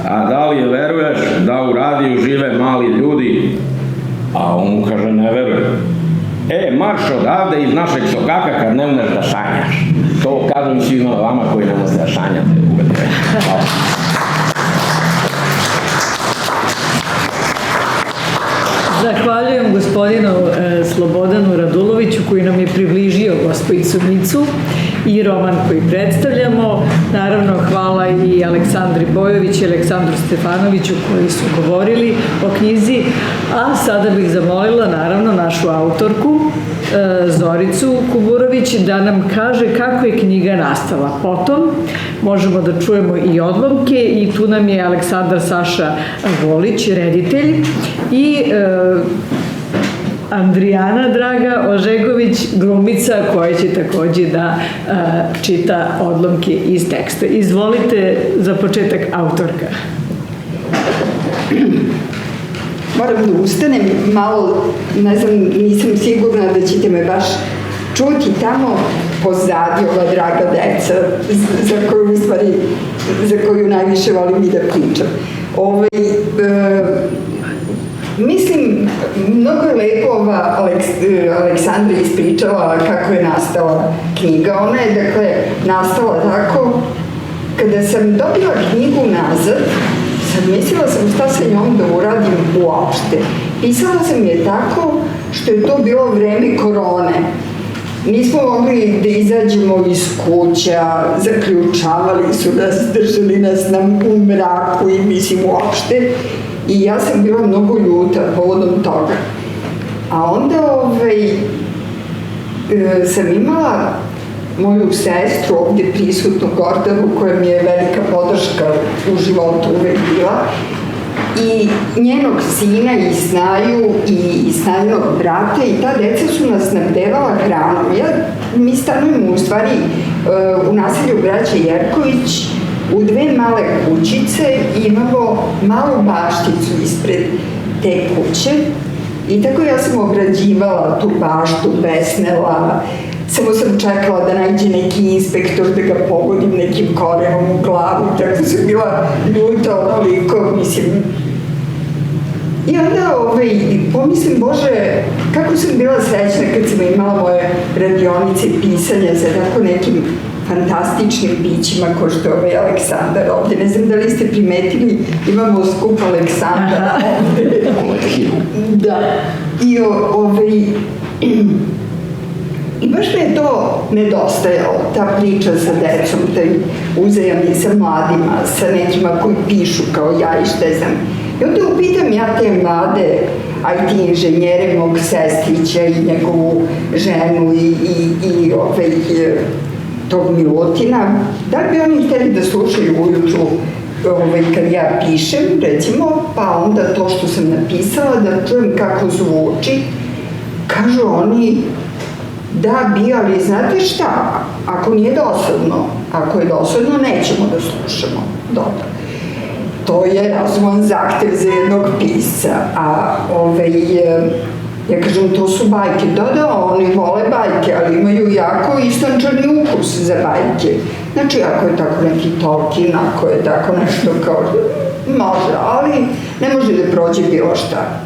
a da li je veruješ da u radiju žive mali ljudi? A on mu kaže, ne verujem. Marš odavde iz našeg Sokaka kad ne umeš da sanjaš. To kažem svima vama koji ne umete da sanjate. Hvala. Zahvaljujem gospodinu Slobodanu Raduloviću koji nam je približio gospođicu Micu i roman koji predstavljamo. Naravno, hvala i Aleksandri Bojović i Aleksandru Stefanoviću koji su govorili o knjizi, a sada bih zamolila naravno našu autorku Zoricu Kuburović da nam kaže kako je knjiga nastala. Potom možemo da čujemo i odlomke i tu nam je Aleksandar Saša Volić, reditelj, i Andrijana Draga Ožegović, glumica koja će takođe da čita odlomke iz teksta. Izvolite za početak, autorka. Moram da ustanem malo, ne znam, nisam sigurna da ćete me baš čuti tamo pozadi ova draga deca za koju najviše volim i da pričam. Mislim, mnogo je lepo ova Aleksandra ispričala kako je nastala knjiga. Ona je, dakle, nastala tako, kada sam dobila knjigu nazad, mislila sam šta sa njom da uradim uopšte. Pisala sam je tako što je to bilo vreme korone. Nismo mogli da izađemo iz kuća, zaključavali su nas, držali nas u mraku i mislim uopšte. I ja sam bila mnogo ljuta povodom toga. A onda sam imala moju sestru ovde prisutnu, Gordanu, koja mi je velika podrška u životu uvek bila, i njenog sina i Snaju i Snajinog brata, i ta deca su nas snabdevala hranom. Mi stanujemo u stvari u naselju braće Jerković, u dve male kućice, imamo malu bašticu ispred te kuće i tako ja sam obrađivala tu baštu, besnela, samo sam čekala da nađe neki inspektor da ga pogodim nekim korenom u glavu, tako sam bila ljuta onoliko, mislim. I onda pomislim, Bože, kako sam bila srećna kad sam imala moje radionice pisanja sa tako nekim fantastičnim bićima kao što je ovaj Aleksandar ovde. Ne znam da li ste primetili, imamo skup Aleksandara ovde. Da. I baš me je to nedostajalo, ta priča sa decom, taj uzajamni sa mladima, sa nekima koji pišu kao ja i šta znam. I onda upitam ja te mlade IT inženjere, mog sestrića i njegovu ženu i tog Milutina, da li bi oni hteli da slušaju ujutru kad ja pišem, recimo, pa onda to što sam napisala, da čujem kako zvuči. Kažu oni, da bi, ali znate šta, ako nije dosadno, ako je dosadno, nećemo da slušamo. Dobro. To je razuman zahtev za jednog pisca, a ja kažem, to su bajke. Da, oni vole bajke, ali imaju jako istančani ukus za bajke. Znači, ako je tako neki Tolkien, ako je tako nešto kao, može, ali ne može da prođe bilo šta.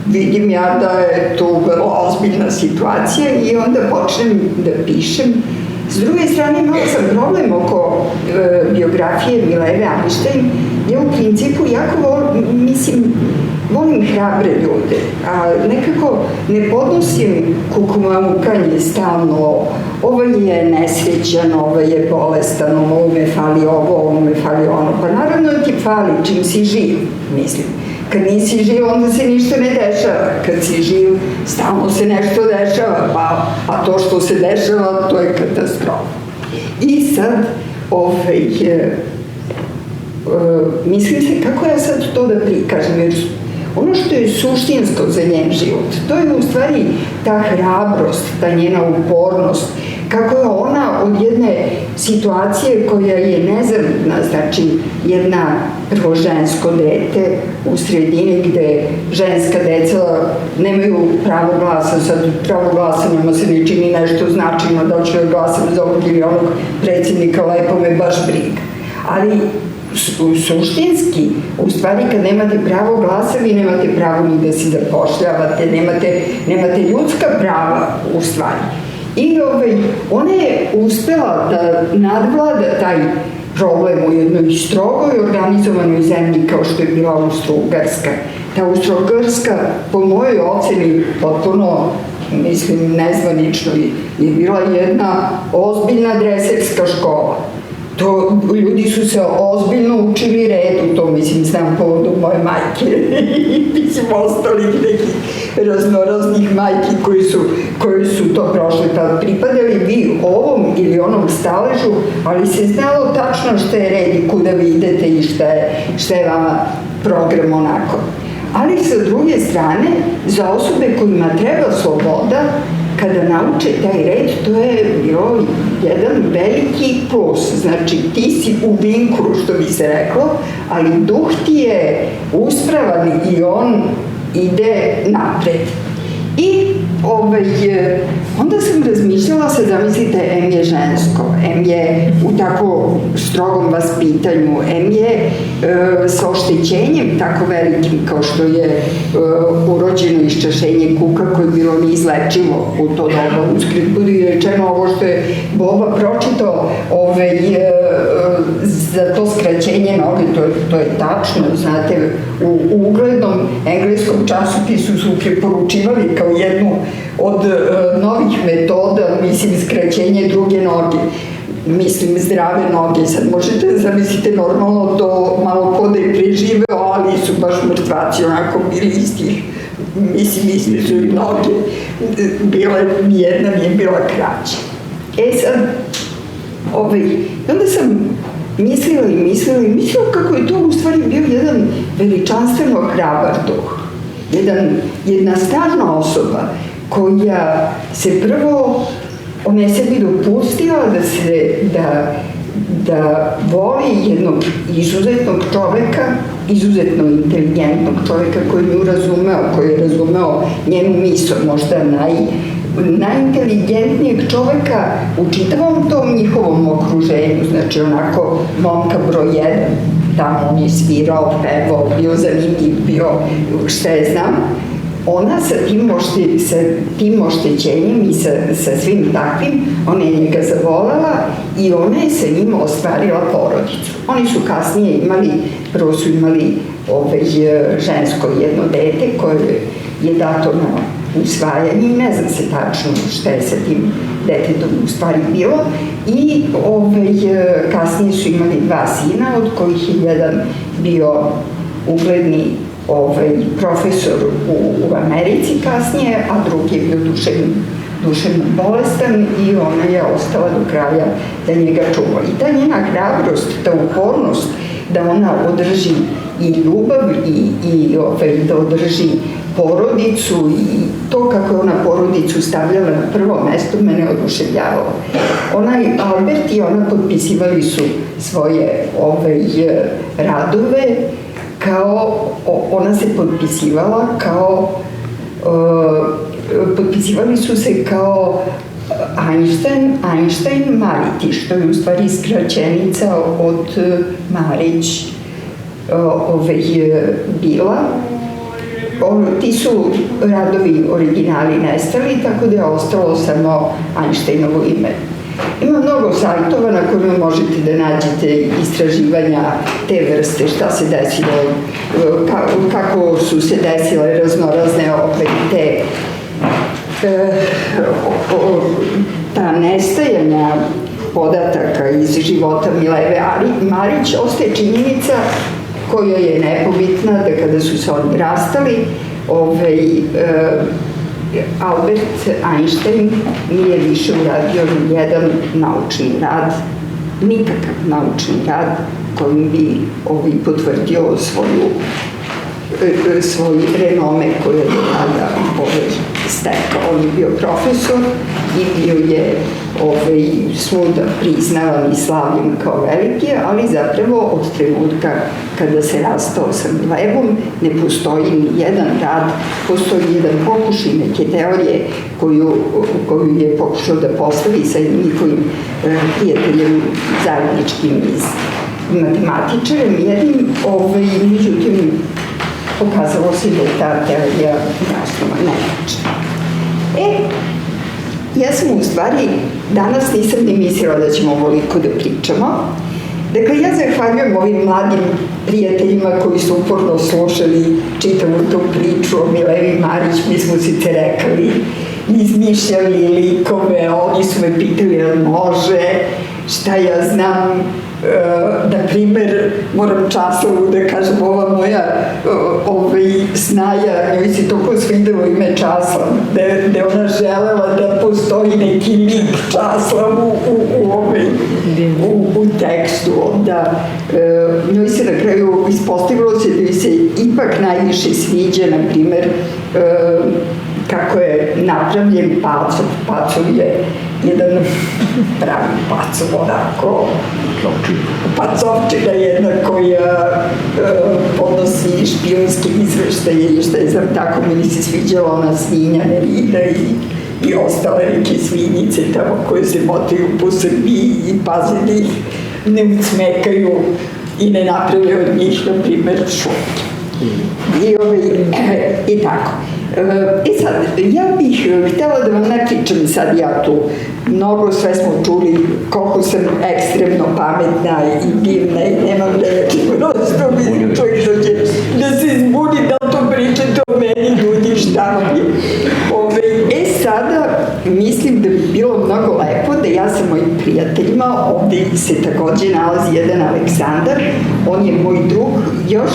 Vidim ja da je to vrlo ozbiljna situacija i onda počnem da pišem. S druge strane, imala sam problem oko biografije Mileve Einstein. Ja u principu jako volim hrabre ljude, a nekako ne podnosim kukumamukanje stalno. Ovaj je nesrećan, ovaj je bolestan, ovo me fali ovo me fali ono. Pa naravno ti fali čim si živ, mislim. Kad nisi živ, onda se ništa ne dešava. Kad si živ, stalno se nešto dešava, a to što se dešava, to je katastrofa. I sad, mislim se kako ja sad to da prikažem, jer ono što je suštinsko za njen život, to je u stvari ta hrabrost, ta njena upornost, kako je ona od jedne situacije koja je nezavidna, znači jedna prvo žensko dete u sredini gde ženska deca nemaju pravo glasa, sad pravo glasa nama se ne čini nešto značajno, da ću joj glasam za ovog ili onog predsjednika, lepo me baš briga. Ali suštinski, u stvari kad nemate pravo glasa, vi nemate pravo ni da se zapošljavate, nemate ljudska prava u stvari. I ona je uspela da nadvlada taj problem u jednoj strogoj organizovanoj zemlji kao što je bila Austro-Ugarska. Ta Austro-Ugarska, po mojoj oceni, potpuno, mislim, nezvanično, je bila jedna ozbiljna dreserska škola. Ljudi su se ozbiljno učili redu, to mislim znam povodom moje majke i mislim ostalih nekih raznoraznih majki koji su to prošli, pa pripadali vi ovom ili onom staležu, ali se znalo tačno šta je red i kuda vi idete i šta je vama program onako. Ali sa druge strane, za osobe kojima treba sloboda, kada nauče taj red, to je bio jedan veliki plus. Znači, ti si u vinkru, što bi se reklo, ali duh ti je uspravan i on ide napred. I onda sam razmišljala, sad zamislite, M je žensko, M je u tako strogom vaspitanju, M je sa oštećenjem tako velikim kao što je urođeno iščašenje kuka koje je bilo neizlečivo u to doba. Uskred budi rečeno ovo što je Boba pročitao za to skraćenje noge, to je tačno, znate, u uglednom engleskom časopisu su preporučivali kao jednu od novih metoda, mislim, skraćenje druge noge. Mislim, zdrave noge. Sad možete da zamislite normalno to malo ko da je preživeo, ali su baš mrtvaci onako bili istih. Mislim, isti su i noge. Jedna nije bila kraća. Sad, onda sam mislila kako je to u stvari bio jedan veličanstveno hrabar duh. Jedna snažna osoba koja se prvo, ona je sebi dopustila da voli jednog izuzetnog čoveka, izuzetno inteligentnog čoveka koji nju razumeo, koji je razumeo njenu misao, možda najinteligentnijeg čoveka u čitavom tom njihovom okruženju, znači onako momka broj 1, tamo on je svirao, pevao, bio zanimljiv, bio šta je znam, ona sa tim oštećenjem i sa svim takvim, ona je njega zavolela i ona je sa njim ostvarila porodicu. Oni su kasnije imali, prvo su imali žensko jedno dete koje je dato na usvajanje, ne znam se tačno šta je sa tim detetom u stvari bilo, i kasnije su imali 2 sina, od kojih je jedan bio ugledni profesor u Americi kasnije, a drugi je bio duševno bolestan i ona je ostala do kraja da njega čuva. I ta njena hrabrost, ta upornost da ona održi i ljubav i da održi porodicu i to kako je ona porodicu stavljala na prvo mesto mene oduševljavalo. Onaj Albert i ona potpisivali su svoje radove kao, ona se potpisivala kao, potpisivali su se kao Einstein Mariti, što je u stvari skraćenica od Marić bila. Ti su radovi originali nestali, tako da je ostalo samo Einsteinovo ime. Ima mnogo sajtova na kojima možete da nađete istraživanja te vrste, šta se desilo, kako su se desile raznorazne ta nestajanja podataka iz života Mileve Marić. Ostaje činjenica koja je nepobitna, da kada su se oni rastali, Albert Einstein nije više uradio ni jedan naučni rad, nikakav naučni rad kojim bi potvrdio svoj renome koje je tada stekao. On je bio profesor i bio je svuda priznavan i slavljen kao veliki, ali zapravo od trenutka kada se rastao sa Milevom ne postoji ni jedan rad, postoji jedan pokušaj neke teorije koju je pokušao da postavi sa njihovim prijateljem zajedničkim iz matematičarem jednim, međutim pokazalo se da je ta teorija jasno netačna. Ja sam u stvari danas nisam ni mislila da ćemo ovoliko da pričamo. Dakle, ja zahvaljujem ovim mladim prijateljima koji su uporno slušali čitavu tu priču o Milevi Marić. Mi smo sice rekali, izmišljali likove, oni su me pitali jel može, šta ja znam. Na primer, moram Časlavu da kažem, ova moja snaja, njoj se toliko svidelo ime Časlav, da je ona želela da postoji neki lik Časlavu u tekstu. Onda njoj se na kraju ispostavilo se da joj se ipak najviše sviđa, na primer, kako je napravljen Pacov. Pacov je jedan pravi Pacov, onako Pacovčina jedna koja podnosi špijunske izveštaje i šta je znam tako, meni se sviđala ona svinja Nerida i ostale neke svinjice tamo koje se motaju po Srbiji i paze da ih ne ucmekaju i ne naprave od njih, na primer, šutke. I tako. Sad, ja bih htela da vam ne pričam sad ja tu. Mnogo sve smo čuli koliko sam ekstremno pametna i divna i nemam reći. Prosto mi čovjek dođe da se zbuni da to pričate o meni, ljudi, šta mi. Sada mislim da bi bilo mnogo lepo da ja sa mojim prijateljima, ovde se takođe nalazi jedan Aleksandar, on je moj drug još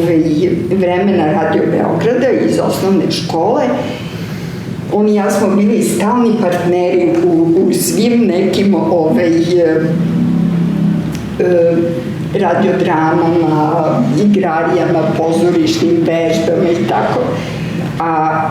od vremena Radio Beograda, iz osnovne škole. On i ja smo bili stalni partneri u svim nekim radiodramama, igrarijama, pozorišnim vežbama i tako. A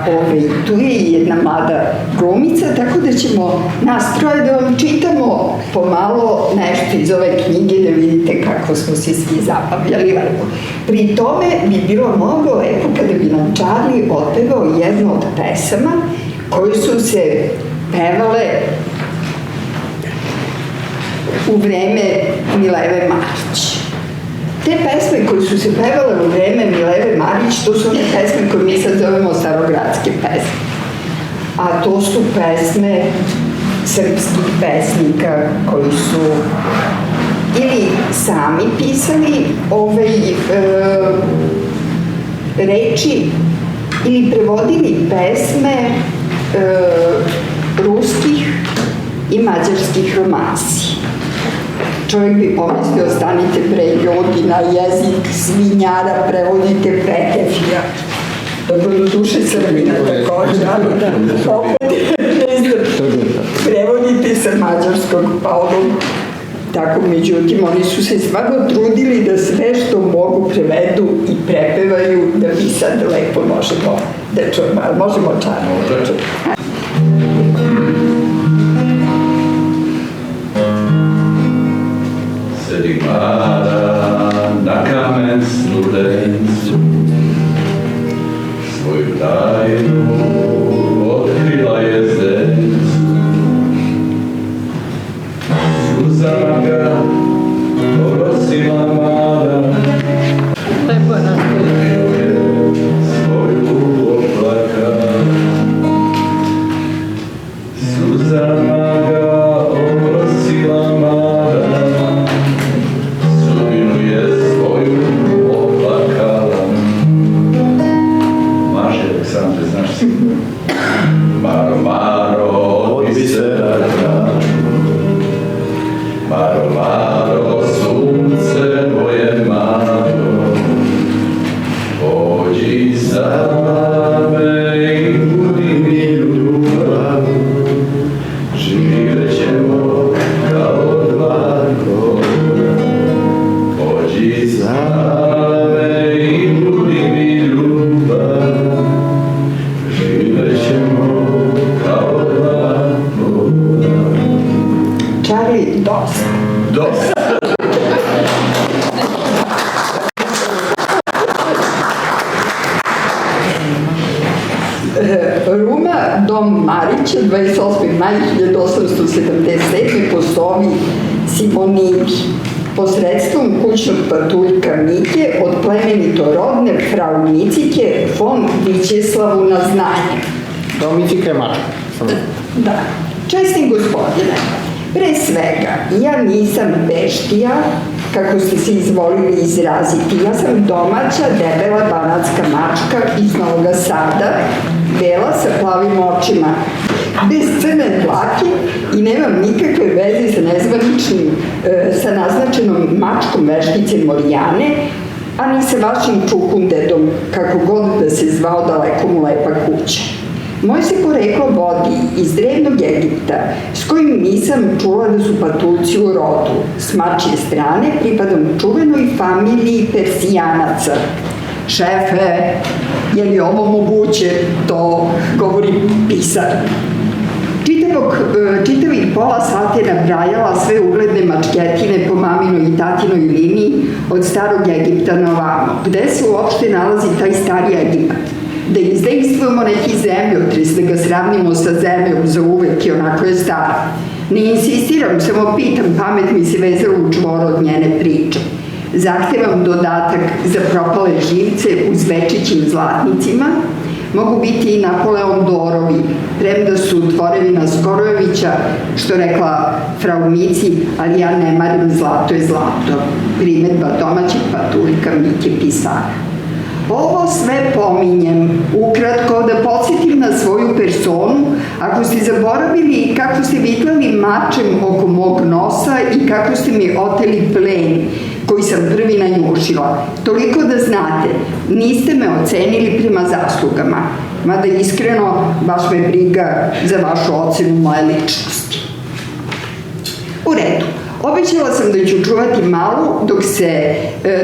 tu je jedna mlada glumica, tako da ćemo nas troje da vam čitamo pomalo nešto iz ove knjige, da vidite kako smo se svi zabavljali lepo. Pri tome bi bilo mnogo lepo kada bi nam Charlie otpevao jednu od pesama koje su se pevale u vreme Mileve Marić. Te pesme koje su se pevale u vreme Mileve Marić, to su one pesme koje mi sad zovemo starogradske pesme. A to su pesme srpskih pesnika koji su ili sami pisali reči ili prevodili pesme ruskih i mađarskih romansi. Čovjek bi pomislio, stanite bre ljudi na jezik svinjara, prevodite Pretefija. Dobro, do duše Srbina takođe, ali opet ne znam, prevodite sa mađarskog, pa ono, tako, međutim, oni su se stvarno trudili da sve što mogu prevedu i prepevaju, da mi sad lepo možemo da čujemo, ali možemo čarno da čujemo. Sedi Mara na kamen studencu, svoju tajnu otkrila je zdencu. Suzama ga orosila Mara, Lepo je nastaviti. svoju oplaka. Suzama ga orosila Mara, sudbinu je svoju oplakala. Maše, Aleksandre, znaš si? Maro, Maro, od bisera tražu. Maro, Maro, sunce moje Maro, pođi za me i budi mi ljubav, živjet ćemo kao dva kola. Pođi za me i budi mi ljubav, živjet ćemo kao dva kola. Charlie, dosta. Dosta. Ruma, dom Marića, 28. maj 1877. po slovi Simonidi, posredstvom kućnog patuljka Mike od plemenito rodne frau Micike von Vićeslavu na znanje. Domicika je mačka. Da. Česni gospodine, pre svega, ja nisam beštija, kako ste se izvolili izraziti. Ja sam domaća, debela banatska mačka iz Novog Sada, bela sa plavim očima, bez crne dlake i nemam nikakve veze sa naznačenom mačkom veštice Morijane, a ni sa vašim čukundedom, kako god da se zvao daleko mu lepa kuća. Moje se poreklo vodi iz drevnog Egipta, s kojim nisam čula da su patuljci u rodu. S mačje strane pripadam čuvenoj familiji Persijanaca. Šefe, je li ovo moguće? To govori pisar. Čitavih pola sata je nabrajala sve ugledne mačketine po maminoj i tatinoj liniji od starog Egipta na ovamo. Gde se uopšte nalazi taj stari Egipat? Da izdejstvujemo neki zemljotres, da ga sravnimo sa zemljom za uvek i onako je stara. Ne insistiram, samo pitam, pamet mi se vezala u čvoro od njene priče. Zahtevam dodatak za propale živce uz večićim zlatnicima. Mogu biti i Napoleon Dorovi, premda su tvorevina Skorojevića, što rekla frau Mici, ali ja ne marim, zlato je zlato. Primedba domaćeg patuljka Mike pisara. Ovo sve pominjem, ukratko da podsjetim na svoju personu, ako ste zaboravili kako ste vitlali mačem oko mog nosa i kako ste mi oteli plen koji sam prvi nanjušila. Toliko da znate, niste me ocenili prema zaslugama, mada iskreno baš me briga za vašu ocenu moje ličnosti. U redu. Obećala sam da ću čuvati malu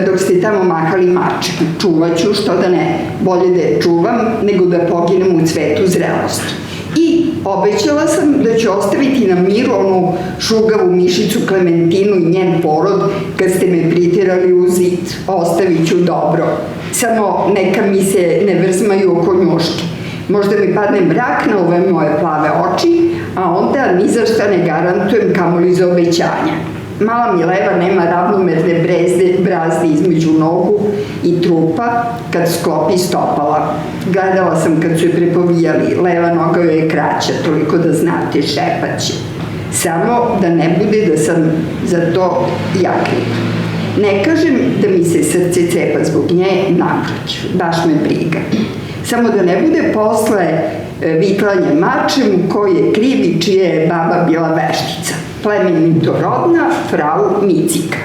dok ste tamo mahali mačem. Čuvat ću, što da ne, bolje da je čuvam nego da poginem u cvetu zrelosti. I obećala sam da ću ostaviti na miru onu šugavu mišicu Klementinu i njen porod kad ste me priterali u zid. Ostavit ću dobro. Samo neka mi se ne vrzmaju oko njuške. Možda mi padne mrak na ove moje plave oči, a onda ni za šta ne garantujem kamoli za obećanja. Mala mi leva nema ravnomerne brazde između nogu i trupa kad sklopi stopala. Gledala sam kad su je prepovijali, leva noga joj je kraća, toliko da znate, šepaće. Samo da ne bude da sam za to ja kriva. Ne kažem da mi se srce cepa zbog nje, naprotiv, baš me briga. Samo da ne bude posle vitlanje mačem koji je kriv i čija je baba bila veštica. Plemenitorodna frau Micika.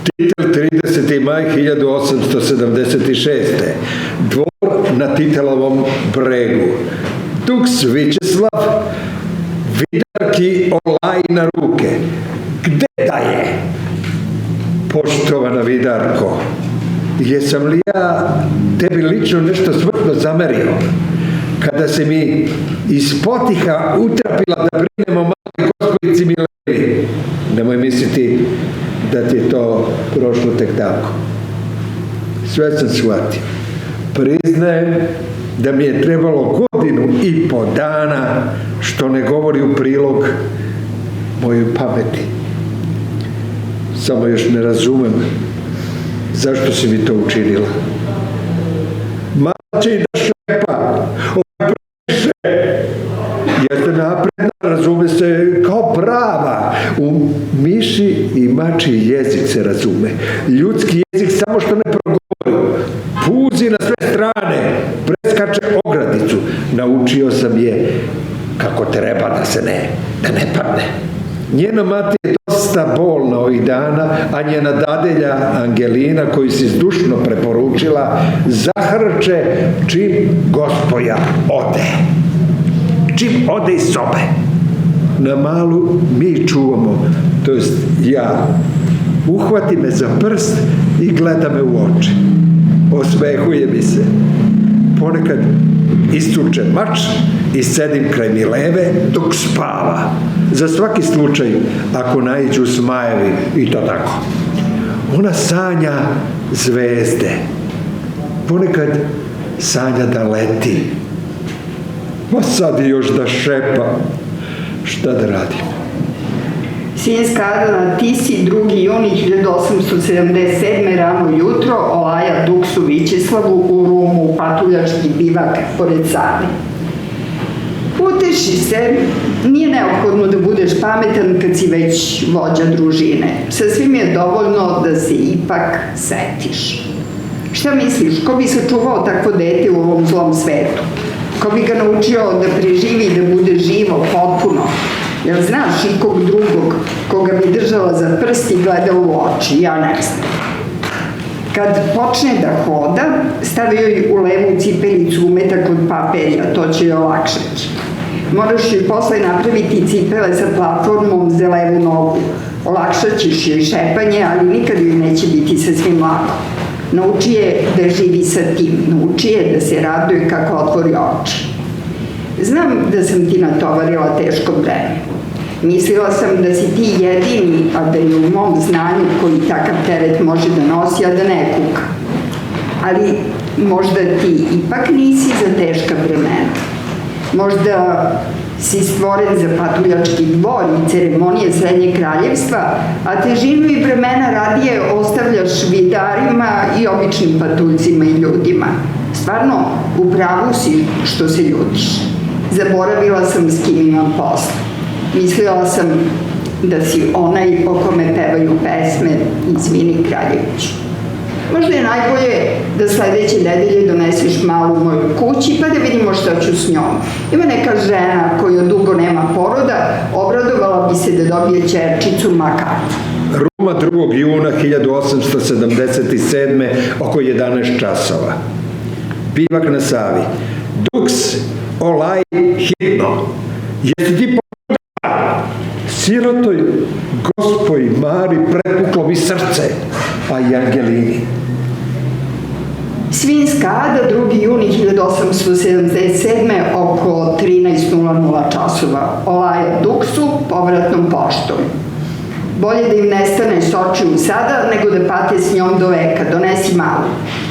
Titel 30. maj 1876. Dvor na Titelovom bregu. Duks Vičeslav, Vidarki Olaj na ruke. Gde da je? Poštovana Vidarko, jesam li ja tebi lično nešto smrtno zamerio? Kada se mi iz potiha utrapila da brinemo mali gospojici Mileni. Nemoj misliti da ti je to prošlo tek tako. Sve sam shvatio. Priznajem da mi je trebalo 1,5 dana, što ne govori u prilog mojoj pameti. Samo još ne razumem zašto si mi to učinila. Mače i da šepa, previše. Jeste napredna, razume se kao prava. U miši i mači jezik se razume. Ljudski jezik samo što ne progovori. Puzi na sve strane, preskače ogradicu. Naučio sam je kako treba da ne padne. Njena mati je dosta bolna ovih dana, a njena dadelja Angelina, koju si zdušno preporučila, zahrče čim gospoja ode. Čim ode iz sobe. Na malu mi čuvamo, to jest ja. Uhvati me za prst i gleda me u oči. Osmehuje mi se. Ponekad istuče mač i sedim kraj Mileve dok spava. Za svaki slučaj, ako naiđu smajevi i to tako. Ona sanja zvezde. Ponekad sanja da leti. Ma sad i još da šepa. Šta da radim? Sinjska Ada na Tisi, 2. juni 1877. rano jutro, Olaja Duksu Vičeslavu u Rumu, u patuljački bivak pored Save. Uteši se, nije neophodno da budeš pametan kad si već vođa družine. Sasvim je dovoljno da se ipak setiš. Šta misliš, ko bi sačuvao takvo dete u ovom zlom svetu? Ko bi ga naučio da preživi i da bude živo, potpuno? Jel znaš ikog drugog koga bi držala za prst i gleda u oči? Ja ne znam. Kad počne da hoda, stavi joj u levu cipelicu umetak od papelja, to će joj olakšati. Moraš joj posle napraviti cipele sa platformom za levu nogu. Olakšat ćeš joj šepanje, ali nikad joj neće biti sasvim lako. Nauči je da živi sa tim, nauči je da se raduje kako otvori oči. Znam da sam ti natovarila teško breme. Mislila sam da si ti jedini, a da je u mom znanju koji takav teret može da nosi, a da ne kuka. Ali možda ti ipak nisi za teška vremena. Možda si stvoren za patuljački dvor i ceremonije Srednjeg kraljevstva, a težinu i vremena radije ostavljaš vidarima i običnim patuljcima i ljudima. Stvarno, u pravu si što se ljutiš. Zaboravila sam s kim imam posla. Mislila sam da si onaj o kome pevaju pesme Izvini Kraljeviću. Možda je najbolje da sledeće nedelje doneseš malu u moju kući pa da vidimo šta ću s njom. Ima neka žena koja dugo nema poroda, obradovala bi se da dobije ćerčicu Makatu. Ruma 2. juna 1877. oko 11 časova. Bivak na Savi. Duks Olaj hitno. Jesi ti pomogla? Sirotoj gospoji Mari prepuklo mi srce, a i Angelini. Svinjska Ada, 2. juni 1877. oko 13:00 časova. Olaja Duksu povratnom poštom. Bolje da im nestane s očiju sada, nego da pate s njom do veka. Donesi malu.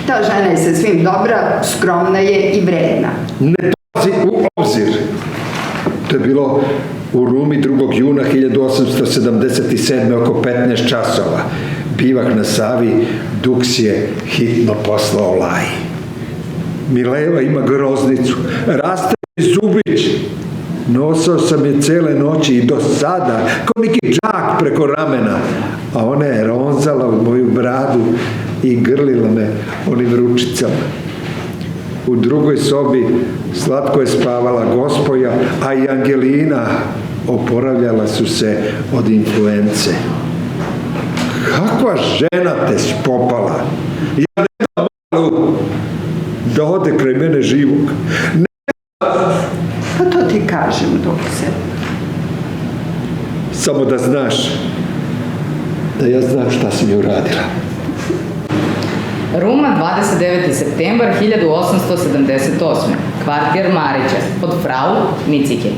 Ta žena je sasvim dobra, skromna je i vredna. Ne dolazi u obzir. To je bilo U Rumi 2. juna 1877. oko 15 časova. Bivak na Savi, Duks je hitno poslao Laji. Mileva ima groznicu, raste mi zubić. Nosao sam je cele noći i do sada, kao neki džak preko ramena, a ona je ronzala u moju bradu i grlila me onim ručicama. U drugoj sobi slatko je spavala gospoja, a i Angelina oporavljala su se od influence. Kakva žena te spopala! Ja ne dam malu da ode kraj mene živog. Pa to ti kažem, dokse. Samo da znaš da ja znam šta si mi uradila. Ruma, 29. septembar 1878. Kvartir Marića, od frau Micike.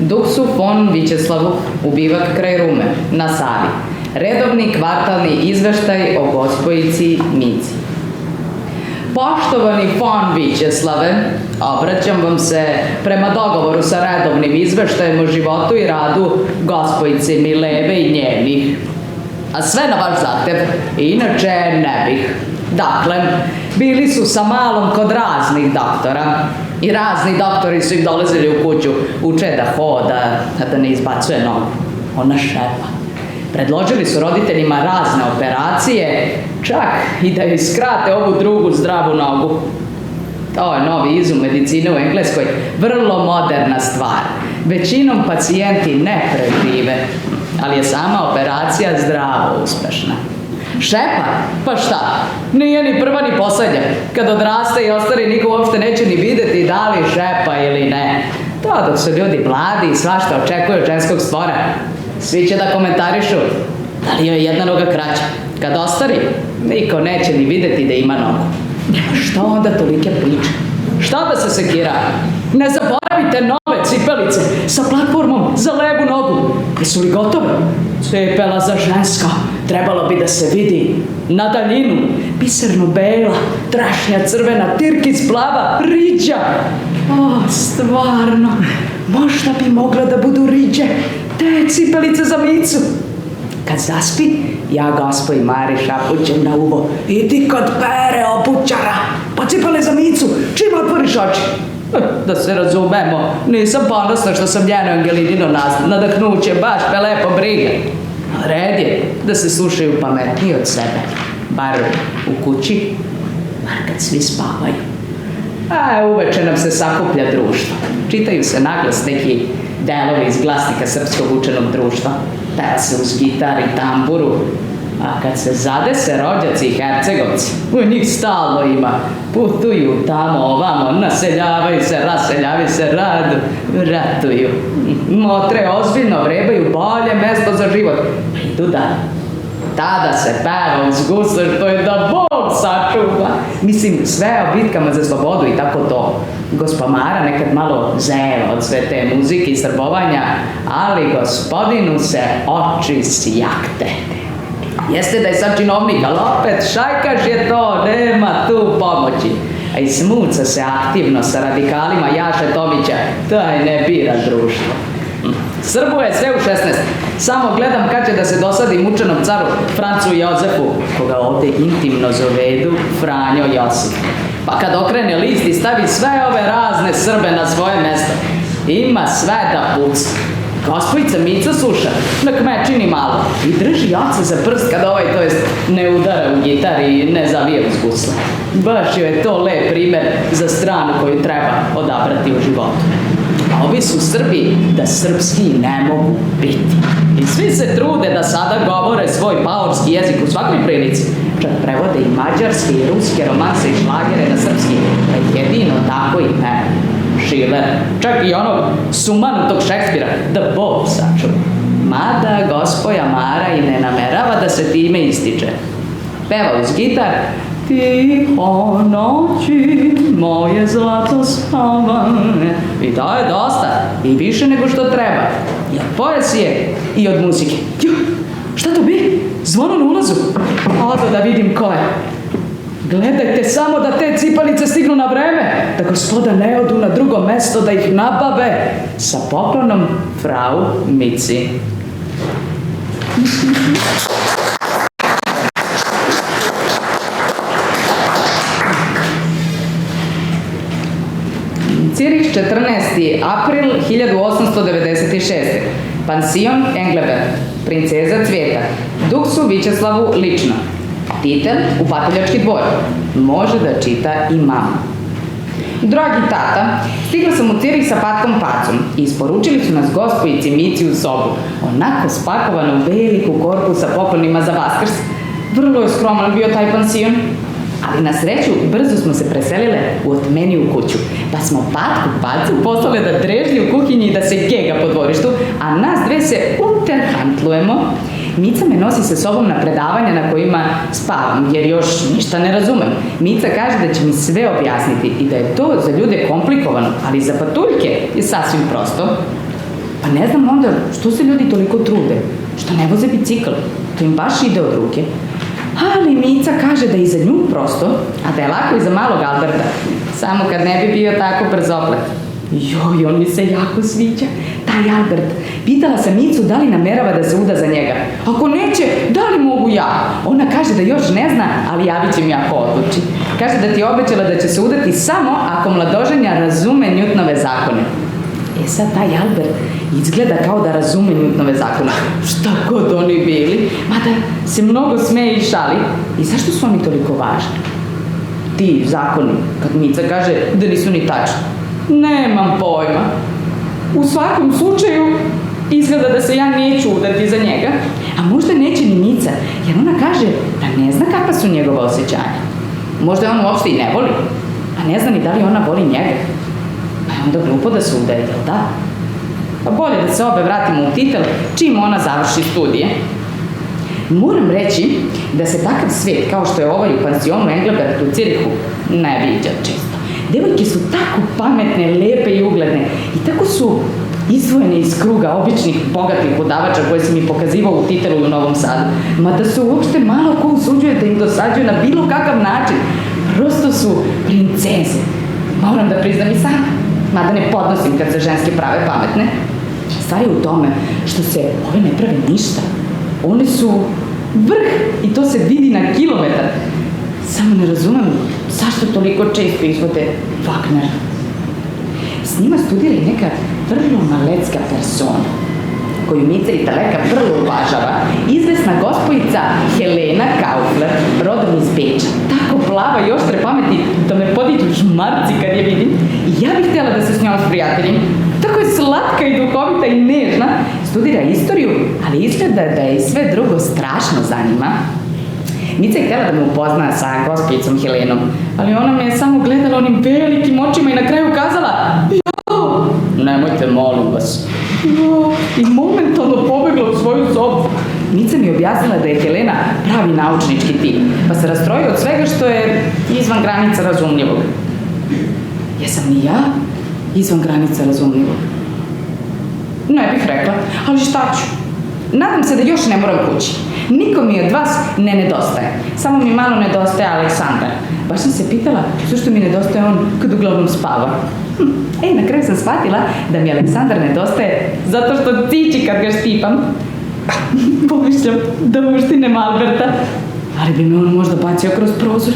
Duksu von Vičeslavu, ubivak kraj Rume, na Savi. Redovni kvartalni izveštaj o gospojici Mici. Poštovani von Vičeslave, obraćam vam se prema dogovoru sa redovnim izveštajem o životu i radu gospojice Mileve i njenih. A sve na vaš zahtev, inače ne bih. Dakle, bili su sa malom kod raznih doktora i razni doktori su ih dolazili u kuću, uče da hoda, da ne izbacuje nogu. Ona šepa. Predložili su roditeljima razne operacije, čak i da joj skrate ovu drugu zdravu nogu. To je novi izum medicine u Engleskoj, vrlo moderna stvar. Većinom pacijenti ne prežive, ali je sama operacija zdravo uspešna. Šepa? Pa šta? Nije ni prva ni poslednja. Kad odraste i ostari, niko uopšte neće ni videti da li šepa ili ne. To dok su ljudi mladi i svašta očekuju ženskog stvora. Svi će da komentarišu da li joj je jedna noga kraća. Kad ostari, niko neće ni videti da ima nogu. Što onda tolike priče? Šta da se sekira? Ne zaboravite nove cipelice sa platformom za levu nogu. Jesu li gotove? Cipela za ženska. Trebalo bi da se vidi na daljinu. Biserno bela, trašnja crvena, tirkiz plava, riđa. O, stvarno, možda bi mogla da budu riđe te cipelice za Micu. Kad zaspi, ja gospoji Mari šapućem na uvo. Idi kod Pere obućara, pa cipele za Micu, čim otvoriš oči. Da se razumemo, nisam ponosna što sam njeno Angelinino nadahnuće, baš me lepo briga. Red je da se slušaju pametniji od sebe, bar u kući, bar kad svi spavaju. A uveče nam se sakuplja društvo. Čitaju se naglas neki delovi iz glasnika Srpskog učenog društva. Peva se uz gitar i tamburu. A kad se zadese rođaci i hercegovci, u njih stalno ima. Putuju tamo, ovamo, naseljavaju se, raseljavaju se, ratuju. Motre ozbiljno vrebaju bolje mesto za život. Pa idu dalje. Tada se peva uz gusle, što je da Bog sačuva. Mislim, sve o bitkama za slobodu i tako to. Gospa Mara nekad malo zeva od sve te muzike i srbovanja, ali gospodinu se oči sjakte. Jeste da je sad činovnik, ali opet šajkaš je to, nema tu pomoći. A i smuca se aktivno sa radikalima Jaše Tomića, taj ne bira društvo. Srbu je sve u 16. Samo gledam kad će da se dosadi mučenom caru Francu Jozefu, koga ovde intimno zovedu Franjo Josip. Pa kad okrene list i stavi sve ove razne Srbe na svoje mesto, ima sve da puca. Gospojica Mica sluša, nek me čini malo i drži oca za prst kad ovaj, to jest, ne udara u gitar i ne zavije uz gusle. Baš joj je to lep primer za stranu koju treba odabrati u životu. A ovi su Srbi da srpski ne mogu biti. I svi se trude da sada govore svoj paorski jezik u svakoj prilici. Čak prevode i mađarske i ruske romanse i šlagere na srpski. Pa jedino tako i ne. Šiler, čak i onog sumanutog Šekspira, da Bog sačuva. Mada gospoja Mara i ne namerava da se time ističe. Peva uz gitar: tiho noći, moje zlato spavane. I to je dosta, i više nego što treba. I od poezije, i od muzike. Šta to bi? Zvono na ulazu? Odo da vidim ko je. Gledajte samo da te cipalice stignu na vreme, da gospoda ne odu na drugo mesto da ih nabave. Sa poklonom, frau Mici. Cirih, 14. april 1896. Pansion Englebert. Princeza Cvjeta. Duksu Vičeslavu lično. Titel u Patuljački dvor. Može da čita i mama. Dragi tata, stigla sam u Cirih sa patkom pacom i isporučili su nas gospojici Mici u sobu. Onako spakovano u veliku korpu sa poklonima za Vaskrs. Vrlo je skroman bio taj pansion. Ali na sreću, brzo smo se preselile u otmeniju kuću, pa smo patku pacu poslale da drežlji u kuhinji i da se gega po dvorištu, a nas dve se unterhantlujemo. Mica me nosi sa sobom na predavanja na kojima spavam, jer još ništa ne razumem. Mica kaže da će mi sve objasniti i da je to za ljude komplikovano, ali za patuljke je sasvim prosto. Pa ne znam onda što se ljudi toliko trude, što ne voze bicikl, to im baš ide od ruke. Ali Mica kaže da je i za nju prosto, a da je lako i za malog Alberta, samo kad ne bi bio tako brzoplet. Joj, on mi se jako sviđa, taj Albert. Pitala sam Micu da li namerava da se uda za njega. Ako neće, da li mogu ja? Ona kaže da još ne zna, ali javit će mi ako odluči. Kaže da ti je obećala da će se udati samo ako mladoženja razume Newtonove zakone. E sad taj Albert izgleda kao da razume Newtonove zakone, šta god oni bili, mada se mnogo smeje i šali. I zašto su oni toliko važni? Ti zakoni, kad Mica kaže da nisu ni tačni. Nemam pojma. U svakom slučaju, izgleda da se ja neću udati za njega, a možda neće ni Mica, jer ona kaže da ne zna kakva su njegove osjećanja. Možda je on uopšte i ne voli, a ne zna ni da li ona voli njega. Pa je onda glupo da se udaje, jel da? Pa bolje da se obe vratimo u titel čim ona završi studije. Moram reći da se takav svet, kao što je ovaj u pansionu Englebert u Cirihu, ne viđa često. Devojke su tako pametne, lepe i ugledne i tako su izdvojene iz kruga običnih, bogatih udavača koje si mi pokazivao u titelu u Novom Sadu. Mada se uopšte malo ko usuđuje da im dosađuje na bilo kakav način. Prosto su princeze. Moram da priznam i sama, mada ne podnosim kad se ženske prave pametne. Stvar je u tome što se ove ne prave ništa. One su vrh i to se vidi na kilometar. Samo ne razumem zašto toliko često izvode Wagner. S njima studira i neka vrlo malecka persona, koju Mica i Taleka vrlo uvažava, izvesna gospojica Helena Kaufler, rodom iz Beča. Tako plava i oštre pameti da me podiđu žmarci kad je vidim. I ja bih htjela da se s njom sprijateljim. Tako je slatka i duhovita i nežna. Studira istoriju, ali izgleda da je i sve drugo strašno zanima. Mica je htjela da me upozna sa gospojicom Helenom, ali ona me je samo gledala onim velikim očima i na kraju kazala: "Jao, nemojte, molim vas." I momentalno pobegla u svoju sobu. Mica mi je objasnila da je Helena pravi naučnički tip, pa se rastrojio od svega što je izvan granica razumljivog. Jesam li ja izvan granica razumljivog? Ne bih rekla, ali šta ću? Nadam se da još ne moram kući. Niko mi od vas ne nedostaje. Samo mi malo nedostaje Aleksandar. Baš sam se pitala zašto mi nedostaje on kad uglavnom spava. Na kraju sam shvatila da mi Aleksandar nedostaje zato što ciči kad ga štipam. Pomišljam da uštinem Alberta, ali bi me on možda bacio kroz prozor.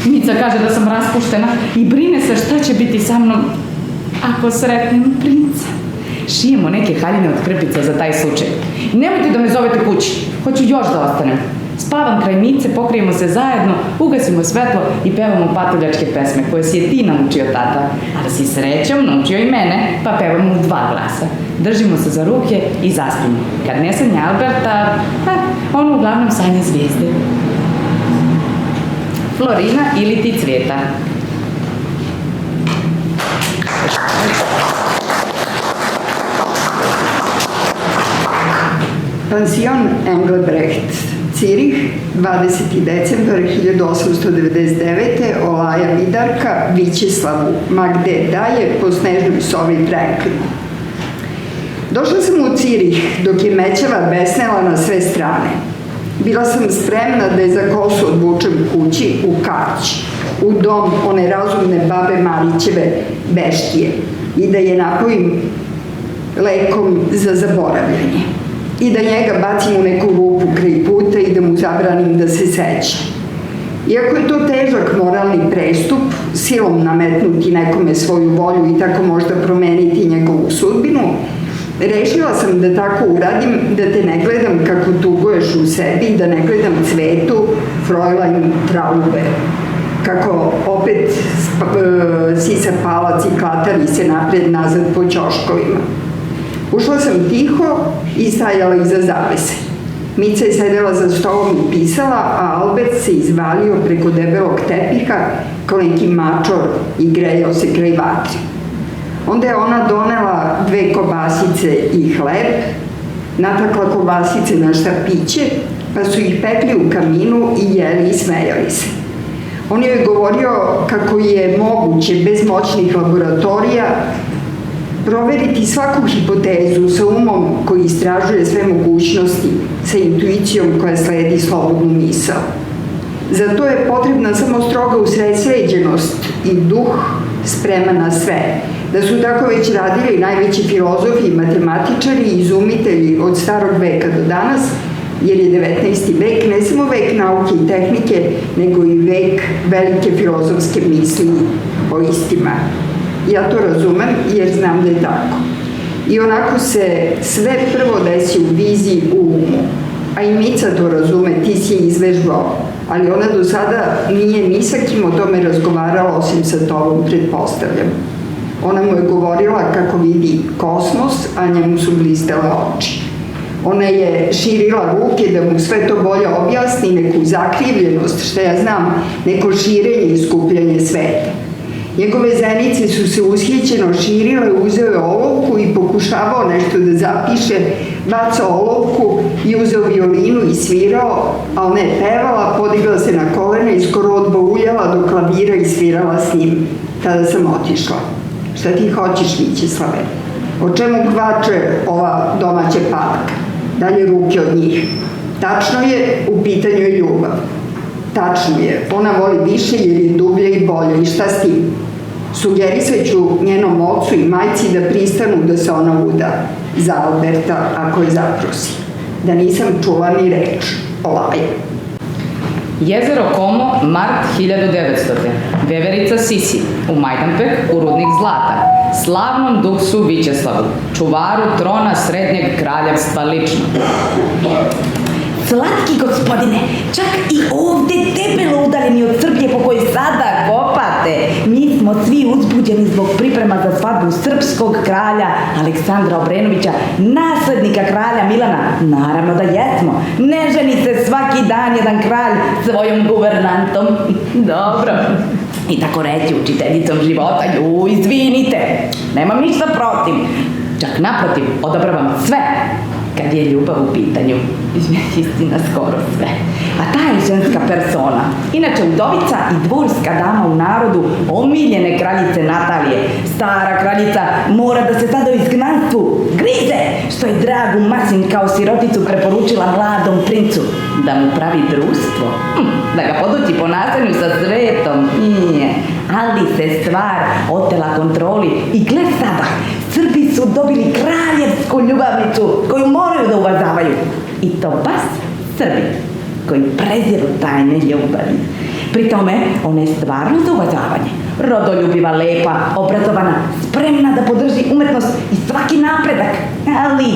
Mica kaže da sam raspuštena i brine se šta će biti sa mnom ako sretnem princa. Šijemo neke haljine od krpica za taj slučaj. Nemojte da me zovete kući, hoću još da ostanem. Spavam kraj Mice, pokrijemo se zajedno, ugasimo svetlo i pevamo patuljačke pesme koje si je ti naučio, tata. Ali si srećom naučio i mene, pa pevamo u 2 glasa. Držimo se za ruke i zaspimo. Kad ne sanja Alberta, on uglavnom sanja zvijezde. Florina ili ti Cvjeta. Pansion Engelbrecht, Cirih, 20. decembar 1899. Olaja Vidarka Vičeslavu Magde daje po snežnoj sobi prekliku. Došla sam u Cirih dok je mećava besnela na sve strane. Bila sam spremna da je za kosu odvučem kući u Kać, u dom one razumne babe Marićeve beštije i da je napojim lekom za zaboravljanje i da njega bacim u neku rupu kraj puta i da mu zabranim da se seća. Iako je to težak moralni prestup, silom nametnuti nekome svoju volju i tako možda promeniti njegovu sudbinu, rešila sam da tako uradim, da te ne gledam kako tuguješ u sebi, da ne gledam Cvetu, Frojlajn, Traube, kako opet sisa palac i klatari se napred-nazad po ćoškovima. Ušla sam tiho i stajala iza zavese. Mica je sedela za stolom i pisala, a Albert se izvalio preko debelog tepiha kao neki mačor i grejao se kraj vatre. Onda je ona donela 2 kobasice i hleb, natakla kobasice na štapiće, pa su ih pekli u kaminu i jeli i smejali se. On joj je govorio kako je moguće bez moćnih laboratorija proveriti svaku hipotezu sa umom koji istražuje sve mogućnosti, sa intuicijom koja sledi slobodnu misao. Za to je potrebna samo stroga usredsređenost i duh spreman na sve. Da su tako već radili najveći filozofi i matematičari i izumitelji od starog veka do danas, jer je 19. vek ne samo vek nauke i tehnike, nego i vek velike filozofske misli o istima. Ja to razumem jer znam da je tako. I onako se sve prvo desi u viziji u umu. A i Mica to razume, ti si je izvežbao, ali ona do sada nije ni sa kim o tome razgovarala osim sa tobom, pretpostavljam. Ona mu je govorila kako vidi kosmos, a njemu su blistale oči. Ona je širila ruke da mu sve to bolje objasni, neku zakrivljenost, što ja znam, neko širenje i skupljanje sveta. Njegove zenice su se ushićeno širile, uzeo je olovku i pokušavao nešto da zapiše, bacao olovku i uzeo violinu i svirao, a ona je pevala, podigla se na kolena i skoro odbauljala do klavira i svirala s njim. Tada sam otišla. Šta ti hoćeš, Mićislave? O čemu kvače ova domaća patka? Dalje ruke od njih. Tačno je, u pitanju je ljubav. Tačno je, ona voli više jer je dublje i bolje. I šta s tim? Sugerisaću njenom ocu i majci da pristanu da se ona uda za Alberta ako je zaprosi. Da nisam čula ni reč o laje. Jezero Komo, mart 1900. Veverica Sisi, u Majdanpek, u rudnik zlata, slavnom duksu Vićeslavu, čuvaru trona srednjeg kraljevstva lično. Slatki gospodine, čak i ovde debelo udaljeni od Srbije po kojoj sada kopate. Mi smo svi uzbuđeni zbog priprema za svadbu srpskog kralja Aleksandra Obrenovića, naslednika kralja Milana. Naravno da jesmo. Ne ženi se svaki dan jedan kralj svojom guvernantom. Dobro. I tako reći učiteljicom života, izvinite, nemam ništa protiv. Čak naprotiv, odobravam sve kad je ljubav u pitanju. Istina, skoro sve. A ta je ženska persona. Inače, udovica i dvorska dama u narodu, omiljene kraljice Natalije. Stara kraljica mora da se sada u izgnanstvu grize, što je dragu Masin kao siroticu preporučila mladom princu. Da mu pravi društvo. Da ga poduči po nastanju sa svetom. Nije. Ali se stvar otela kontroli. I gled sada, Srbi su dobili kraljevsku ljubavnicu koju moraju da uvažavaju. I to baš Srbi koji preziru tajne ljubavi. Pri tome, ona je stvarno za uvažavanje. Rodoljubiva, lepa, obrazovana, spremna da podrži umetnost i svaki napredak. Ali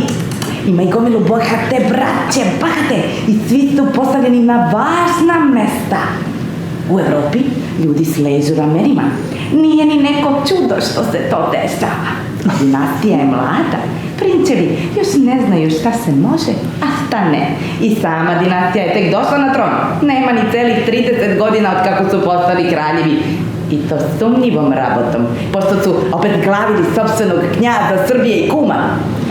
ima i gomilu bogate braće, bahate, i svi su postavljeni na važna mesta. U Evropi ljudi sležu ramenima. Nije ni neko čudo što se to dešava. Dinastija je mlada. Prinčevi još ne znaju šta se može, a šta ne. I sama dinastija je tek došla na tron. Nema ni celih 30 godina od kako su postali kraljevi. I to sumnjivom rabotom, pošto su opet glavili sopstvenog knjaza Srbije i kuma.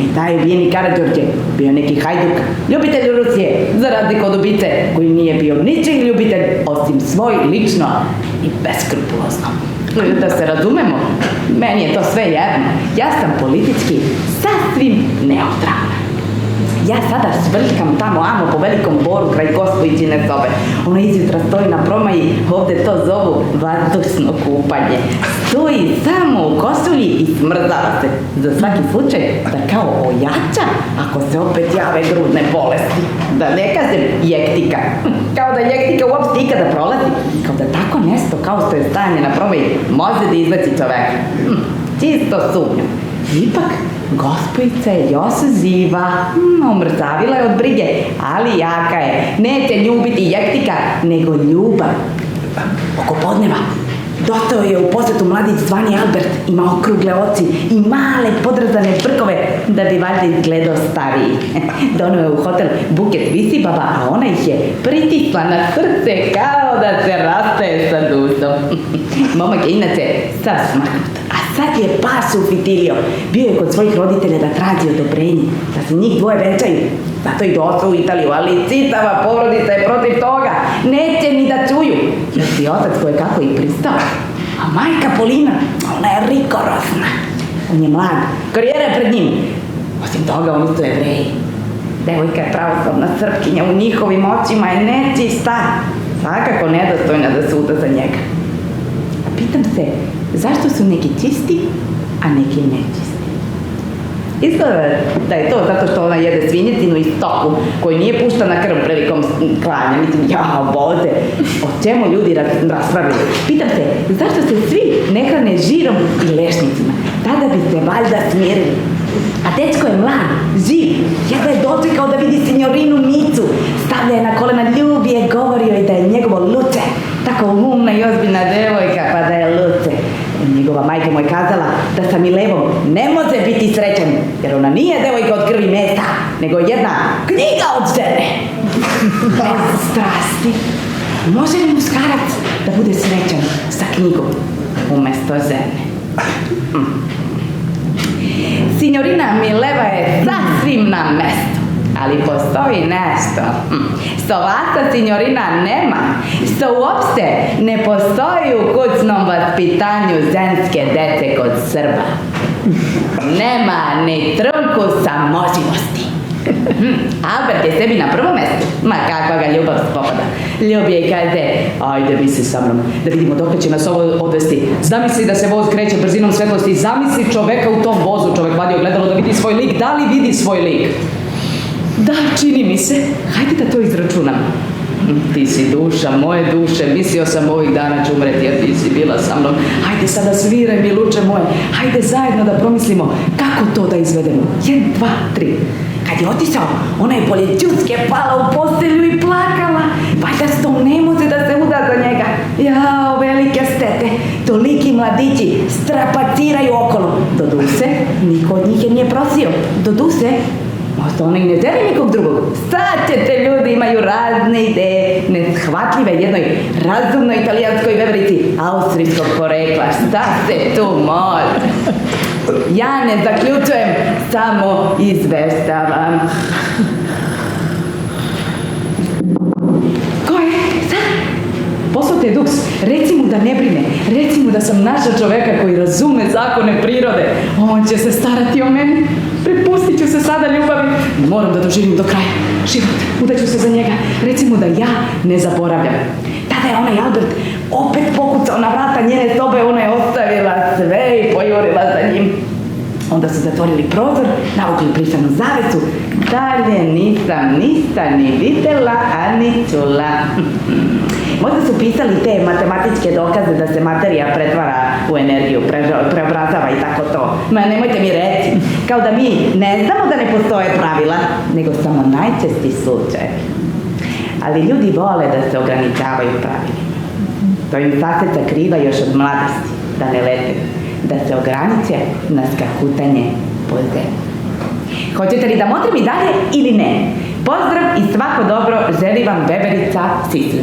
I taj ubijeni Karađorđe bio neki hajduk, ljubitelj Rusije, za razliku od ubice koji nije bio ničiji ljubitelj, osim svoj lično i beskrupulozno. Da se razumemo, meni je to sve jedno. Ja sam politički sasvim neutralna. ja sada švrljkam tamo amo po velikom boru kraj Gospođine sobe. Ona izjutra stoji na promaji, ovde to zovu vazdušno kupanje. Stoji samo u košulji i smrzava se. Za svaki slučaj da kao ojača ako se opet jave grudne bolesti. Da ne kažem jektika. Kao da jektika uopšte ikada prolazi. Kao da tako nešto kao što je stajanje na promaji može da izbaci čoveka. Čisto sumnjam. Ipak, gospojica je još živa, omrzavila je od brige, ali jaka je. Neće ljubiti jektika, nego ljubav. Oko podneva došao je u posetu mladić zvani Albert, ima okrugle oči i male podrazane brkove, da bi valjda izgledao stariji. Donio je u hotel buket visibaba, a ona ih je pritisla na srce kao da se rastaje sa dusom. Momak je inače sav smaknut, a sad je baš ufitilio. Bio je kod svojih roditelja da traži odobrenje, da se njih dvoje venčaju. Zato i došao u Italiju, ali čitava porodica je protiv toga. Neće ni da čuju. Jer si otac koje kako i pristao. A majka Polina, ona je rigorozna. On je mlad, karijera je pred njim. Osim toga, oni su Jevreji. Devojka je pravoslavna Srpkinja, u njihovim očima je nečista. Svakako nedostojna da suda za njega. Pitam se, zašto su neki čisti, a neki nečisti? Izgleda da je to zato što ona jede svinjetinu i stoku koju nije puštana krv prilikom klanja. Mislim, ja, Bože, o čemu ljudi raspravljaju? Pitam se, zašto se svi ne hrane žirom i lešnicima? Tada bi se valjda smirili. A dečko je mlad, živ, jedva je dočekao da vidi signorinu Micu. Stavlja je na kolena, ljubi je, govori joj da je njegovo luce. Tako umna i ozbiljna devojka, pa da je luce. Njegova majka mu je kazala da sa Milevom ne može biti srećan, jer ona nije devojka od krvi i mesa, nego jedna knjiga od žene. Bez strasti. Može li muškarac da bude srećan sa knjigom umesto žene? Signorina Mileva je sasvim na mestu, ali postoji nešto što ovakva signorina nema, što uopšte ne postoji u kućnom vaspitanju ženske dece kod Srba. Nema ni trunku samozivosti. Albert je sebi na prvom mestu. Ma kakva ga ljubav spopada. Ljubi je i kaže, ajde misli sa mnom, da vidimo dok će nas ovo odvesti. Zamisli da se voz kreće brzinom svetlosti. Zamisli čoveka u tom vozu. Čovek vadi ogledalo da vidi svoj lik. Da li vidi svoj lik? Da, čini mi se. Hajde da to izračunam. Ti si duša moje duše, mislio sam ovih dana ću umreti, jer ti si bila sa mnom. Hajde sada sviraj mi luče moje, hajde zajedno da promislimo kako to da izvedemo. 1, 2, 3. Kad je otišao, ona je pored đuske pala u postelju i plakala. Valjda što ne može da se uda za njega. Jao, velike štete, toliki mladići strapaciraju okolo. Doduse, niko od njih je nije prosio. Doduse, možda ona i ne želi nikog drugog. Sad ćete, ljudi imaju razne ideje, neshvatljive jednoj razumnoj italijanskoj veverici austrijskog porekla. Šta se tu može? Ja ne zaključujem, samo izveštavam. Ko je? Sad? Poslao te duks, reci mu da ne brine, reci mu da sam naša čoveka koji razume zakone prirode. On će se starati o meni. Prepustit ću se sada ljubavi. Moram da doživim do kraja život. Udaću se za njega. Reci mu da ja ne zaboravljam. Tada je onaj Albert opet pokucao na vrata njene sobe. Ona je ostavila sve i pojurila za njim. Onda su zatvorili prozor, navukli prisanu zavesu. Dalje nisam ništa ni videla, a ni čula. Možda su pisali te matematičke dokaze da se materija pretvara u energiju, preobrazava i tako to. Ma nemojte mi reći, kao da mi ne znamo da ne postoje pravila, nego samo najčešći slučaj. Ali ljudi vole da se ograničavaju pravilima. To im saseca kriva još od mladosti, da ne lete, da se ograniče na skakutanje po zemlji. Hoćete li da motrim i dalje ili ne? Pozdrav i svako dobro želi vam veverica Sisi.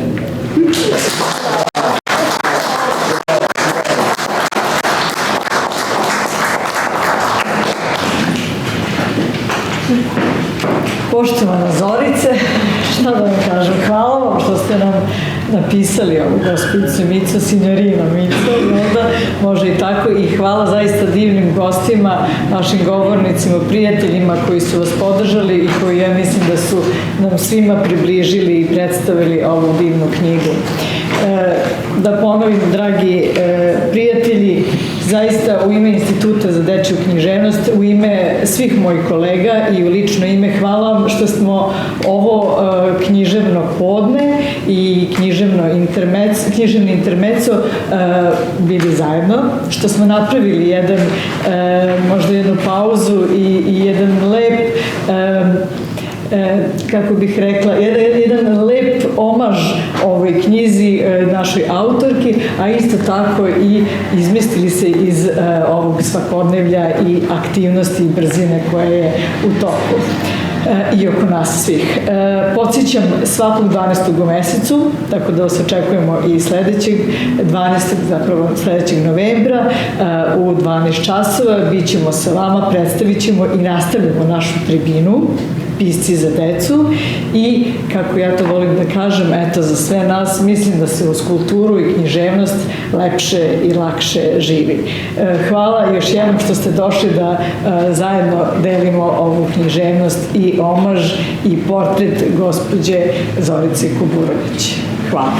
Poštovana Zorice, šta da vam kažem, hvala vam što ste nam napisali ovu gospođicu Mico, signorina Mico, i onda može i tako. I hvala zaista divnim gostima, našim govornicima, prijateljima koji su vas podržali i koji, ja mislim, da su nam svima približili i predstavili ovu divnu knjigu. Da ponovim, dragi prijatelji, zaista u ime Instituta za dečju književnost, u ime svih mojih kolega i u lično ime, hvala vam što smo ovo književno podne i književni intermeco bili zajedno, što smo napravili možda jednu pauzu i jedan lep kako bih rekla, jedan lep omaž ovoj knjizi našoj autorki, a isto tako i izmestili se iz ovog svakodnevlja i aktivnosti i brzine koja je u toku i oko nas svih. Podsjećam, svakog 12. u mesecu, tako da vas očekujemo i sledećeg 12. zapravo sledećeg novembra u 12 časova. Bićemo sa vama, predstavit ćemo i nastavljamo našu tribinu Pisci za decu i, kako ja to volim da kažem, eto, za sve nas, mislim da se uz kulturu i književnost lepše i lakše živi. Hvala još jednom što ste došli da zajedno delimo ovu književnost i omaž i portret gospođe Zorice Kuburović. Hvala.